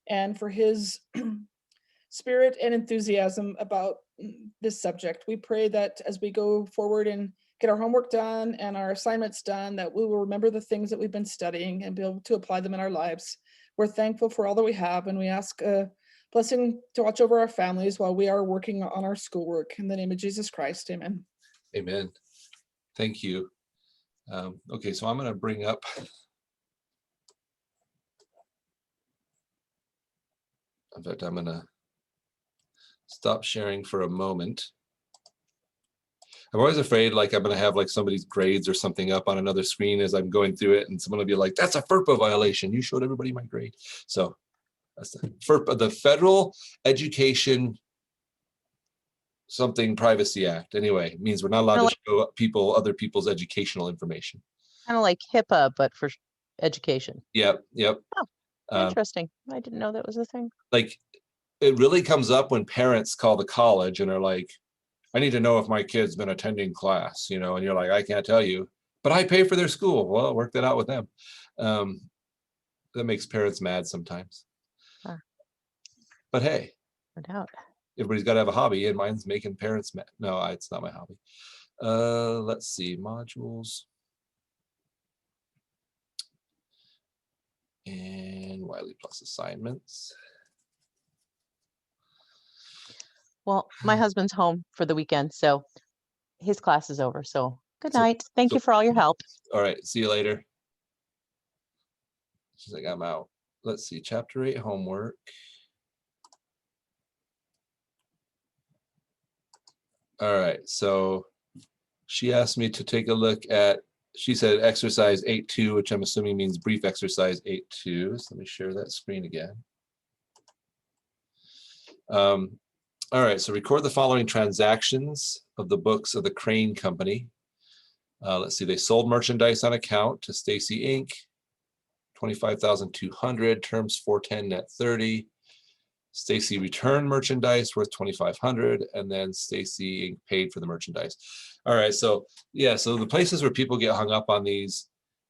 and for his spirit and enthusiasm about this subject. We pray that as we go forward and get our homework done and our assignments done, that we will remember the things that we've been studying and be able to apply them in our lives. We're thankful for all that we have, and we ask a blessing to watch over our families while we are working on our schoolwork. In the name of Jesus Christ, amen. Amen. Thank you. Okay, so I'm going to bring up in fact, I'm going to stop sharing for a moment. I'm always afraid like I'm going to have like somebody's grades or something up on another screen as I'm going through it, and someone will be like, that's a FERPA violation. You showed everybody my grade. So that's the FERPA, the Federal Education something Privacy Act. Anyway, it means we're not allowed to show other people's educational information. Kind of like HIPAA, but for education. Yep. Oh, interesting. I didn't know that was a thing. Like it really comes up when parents call the college and are like, I need to know if my kid's been attending class, and you're like, I can't tell you, but I pay for their school. Well, work that out with them. That makes parents mad sometimes. Huh. But hey, No doubt. everybody's got to have a hobby, and mine's making parents mad. No, it's not my hobby. Let's see, modules. And Wiley plus assignments. Well, my husband's home for the weekend, so his class is over. So good night. Thank you for all your help. All right, see you later. She's like, I'm out. Let's see, chapter 8 homework. All right, so she asked me to take a look at, she said exercise 8.2, which I'm assuming means brief exercise 8.2. So let me share that screen again. All right, so record the following transactions of the books of the Crane Company. Let's see, they sold merchandise on account to Stacy Inc. $25,200, terms 410, net 30. Stacy returned merchandise worth $2,500, and then Stacy paid for the merchandise. All right, so yeah, so the places where people get hung up on these,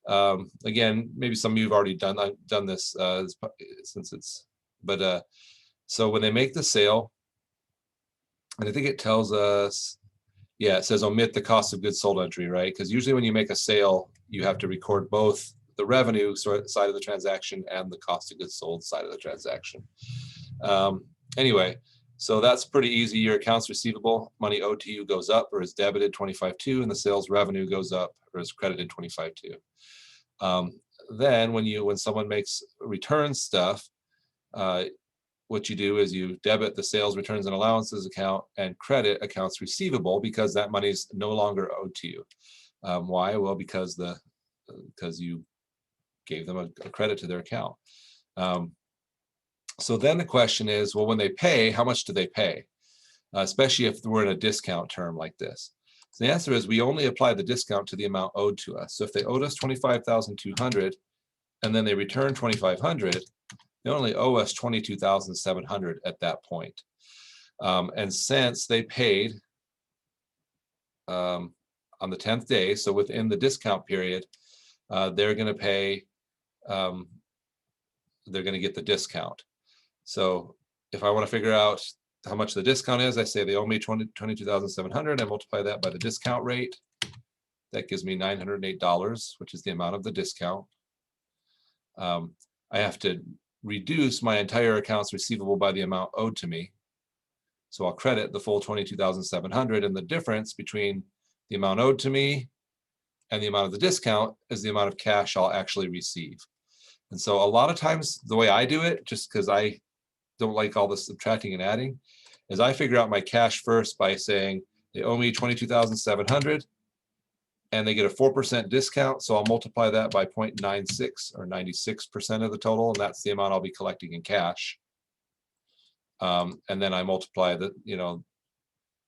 again, maybe some of you have already done this since it's, but so when they make the sale, and I think it tells us, yeah, it says omit the cost of goods sold entry, right? Because usually when you make a sale, you have to record both the revenue side of the transaction and the cost of goods sold side of the transaction. Anyway, so that's pretty easy. Your accounts receivable, money owed to you goes up or is debited 25.2, and the sales revenue goes up or is credited 25.2. Then when someone makes return stuff, what you do is you debit the sales, returns, and allowances account and credit accounts receivable because that money is no longer owed to you. Why? Well, because you gave them a credit to their account. So then the question is, well, when they pay, how much do they pay? Especially if we're in a discount term like this. So the answer is we only apply the discount to the amount owed to us. So if they owed us $25,200 and then they return $2,500, they only owe us $22,700 at that point. And since they paid on the 10th day, so within the discount period, they're going to pay, they're going to get the discount. So if I want to figure out how much the discount is, I say they owe me $22,700. I multiply that by the discount rate. That gives me $908, which is the amount of the discount. I have to reduce my entire accounts receivable by the amount owed to me. So I'll credit the full $22,700, and the difference between the amount owed to me and the amount of the discount is the amount of cash I'll actually receive. And so a lot of times the way I do it, just because I don't like all this subtracting and adding, is I figure out my cash first by saying they owe me $22,700 and they get a 4% discount. So I'll multiply that by 0.96 or 96% of the total. And that's the amount I'll be collecting in cash. And then I multiply the,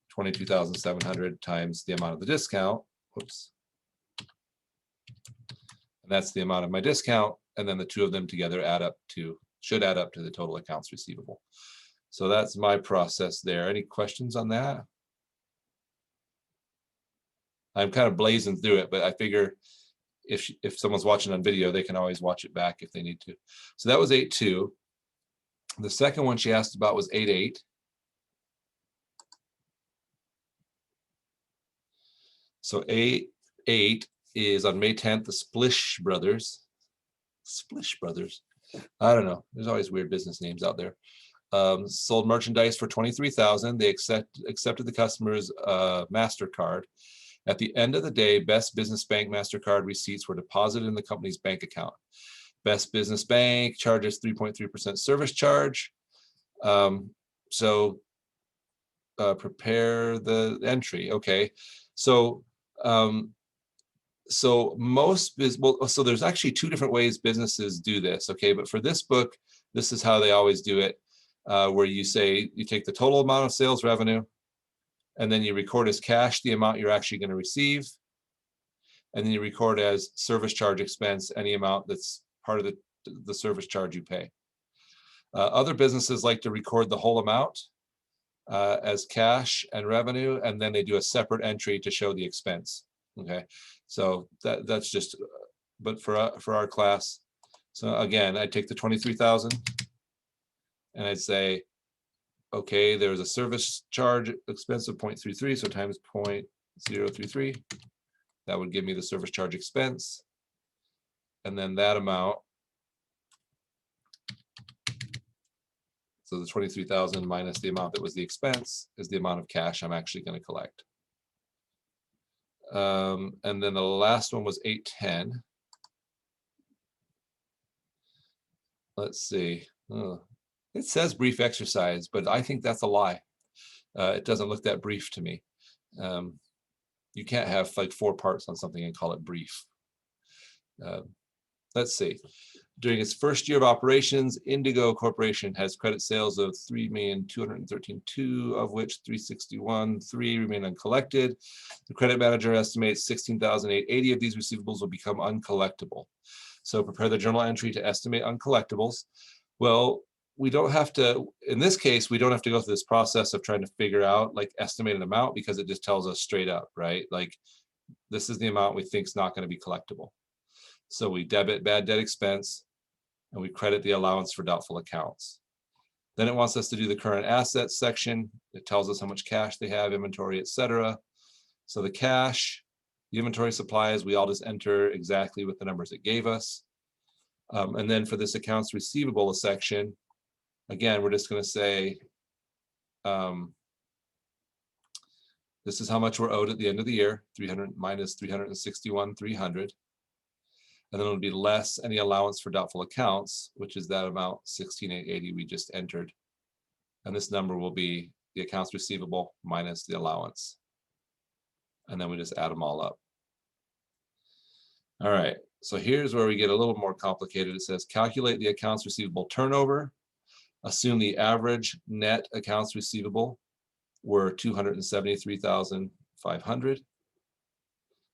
22,700 times the amount of the discount. Whoops. And that's the amount of my discount. And then the two of them together should add up to the total accounts receivable. So that's my process there. Any questions on that? I'm kind of blazing through it, but I figure if someone's watching on video, they can always watch it back if they need to. So that was 8.2. The second one she asked about was 8.8. So 8.8 is on May 10th, the Splish Brothers. Splish Brothers. I don't know. There's always weird business names out there. Sold merchandise for $23,000. They accepted the customer's MasterCard. At the end of the day, Best Business Bank MasterCard receipts were deposited in the company's bank account. Best Business Bank charges 3.3% service charge. So prepare the entry. Okay. So so so there's actually two different ways businesses do this. Okay. But for this book, this is how they always do it, where you say you take the total amount of sales revenue, and then you record as cash the amount you're actually going to receive. And then you record as service charge expense any amount that's part of the service charge you pay. Other businesses like to record the whole amount as cash and revenue, and then they do a separate entry to show the expense. Okay, so that's just, but for our class, so again, I take the 23,000 and I'd say, okay, there's a service charge expense of 0.33, so times 0.033. That would give me the service charge expense. And then that amount, so the 23,000 minus the amount that was the expense is the amount of cash I'm actually going to collect. And then the last one was 8.10. Let's see. It says brief exercise, but I think that's a lie. It doesn't look that brief to me. You can't have like 4 parts on something and call it brief. let's see. During its first year of operations, Indigo Corporation has credit sales of $3,213,200, of which $361,300 remain uncollected. The credit manager estimates $16,880 of these receivables will become uncollectible. So prepare the journal entry to estimate uncollectibles. Well, we don't have to, in this case, we don't have to go through this process of trying to figure out like estimated amount, because it just tells us straight up, right? Like this is the amount we think is not going to be collectible. So we debit bad debt expense and we credit the allowance for doubtful accounts. Then it wants us to do the current assets section. It tells us how much cash they have, inventory, etc. So the cash, the inventory supplies, we all just enter exactly with the numbers it gave us. And then for this accounts receivable section, again, we're just going to say, this is how much we're owed at the end of the year, 300 minus 361,300. And then it'll be less any allowance for doubtful accounts, which is that amount 16,880 we just entered. And this number will be the accounts receivable minus the allowance. And then we just add them all up. All right, so here's where we get a little more complicated. It says calculate the accounts receivable turnover. Assume the average net accounts receivable were 273,500.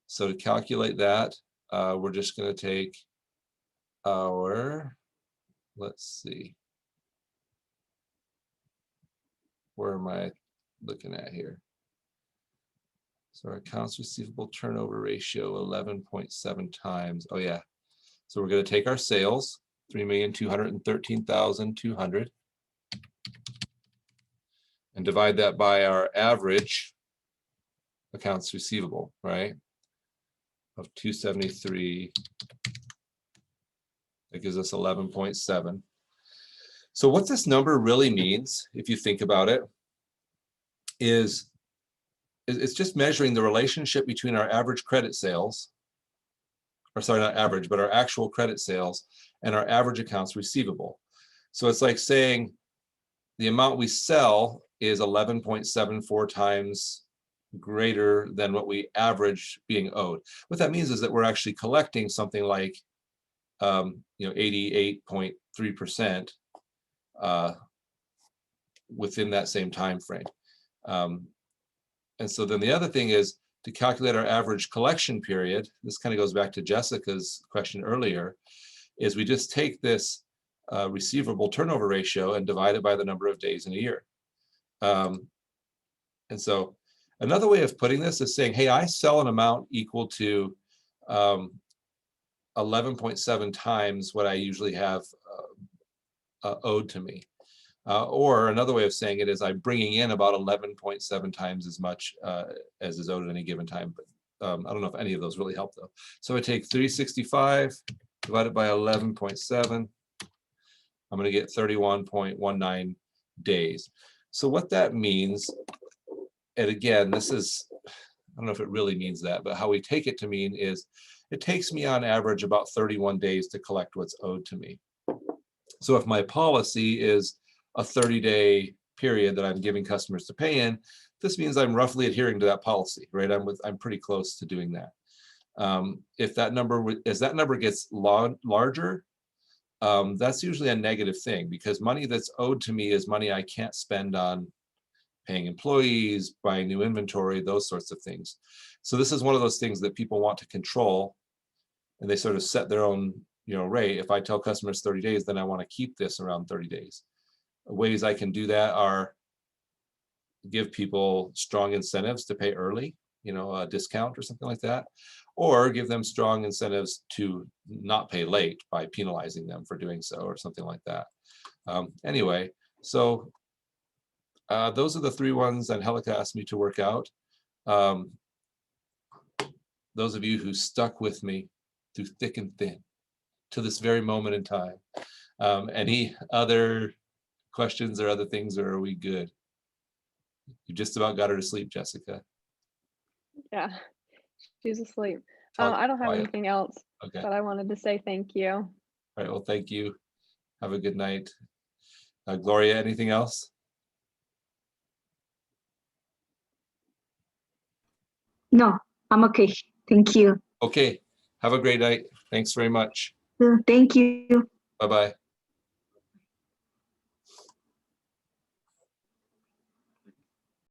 So to calculate that, we're just going to take our, let's see, where am I looking at here? So our accounts receivable turnover ratio 11.7 times. Oh yeah. So we're going to take our sales, 3,213,200, and divide that by our average accounts receivable, right? Of 273. That gives us 11.7. So what this number really means, if you think about it, is it's just measuring the relationship between our average credit sales, or sorry, not average, but our actual credit sales and our average accounts receivable. So it's like saying the amount we sell is 11.74 times greater than what we average being owed. What that means is that we're actually collecting something like 88.3% within that same time frame. And so then the other thing is to calculate our average collection period. This kind of goes back to Jessica's question earlier, is we just take this receivable turnover ratio and divide it by the number of days in a year. And so another way of putting this is saying, hey, I sell an amount equal to 11.7 times what I usually have owed to me. Or another way of saying it is I'm bringing in about 11.7 times as much as is owed at any given time. But I don't know if any of those really help though. So I take 365 divided by 11.7. I'm going to get 31.19 days. So what that means, and again, this is, I don't know if it really means that, but how we take it to mean is it takes me on average about 31 days to collect what's owed to me. So if my policy is a 30-day period that I'm giving customers to pay in, this means I'm roughly adhering to that policy, right? I'm pretty close to doing that. If that number, as that number gets larger, that's usually a negative thing, because money that's owed to me is money I can't spend on paying employees, buying new inventory, those sorts of things. So this is one of those things that people want to control, and they sort of set their own, rate. If I tell customers 30 days, then I want to keep this around 30 days. Ways I can do that are give people strong incentives to pay early, a discount or something like that, or give them strong incentives to not pay late by penalizing them for doing so or something like that. Anyway, so those are the three ones Angelica asked me to work out. Those of you who stuck with me through thick and thin to this very moment in time. Any other questions or other things, or are we good? You just about got her to sleep, Jessica. Yeah, she's asleep. Talk I don't have quiet. anything else, Okay. but I wanted to say thank you. All right. Well, thank you. Have a good night. Gloria, anything else? No, I'm okay. Thank you. Okay. Have a great night. Thanks very much. Thank you. Bye-bye.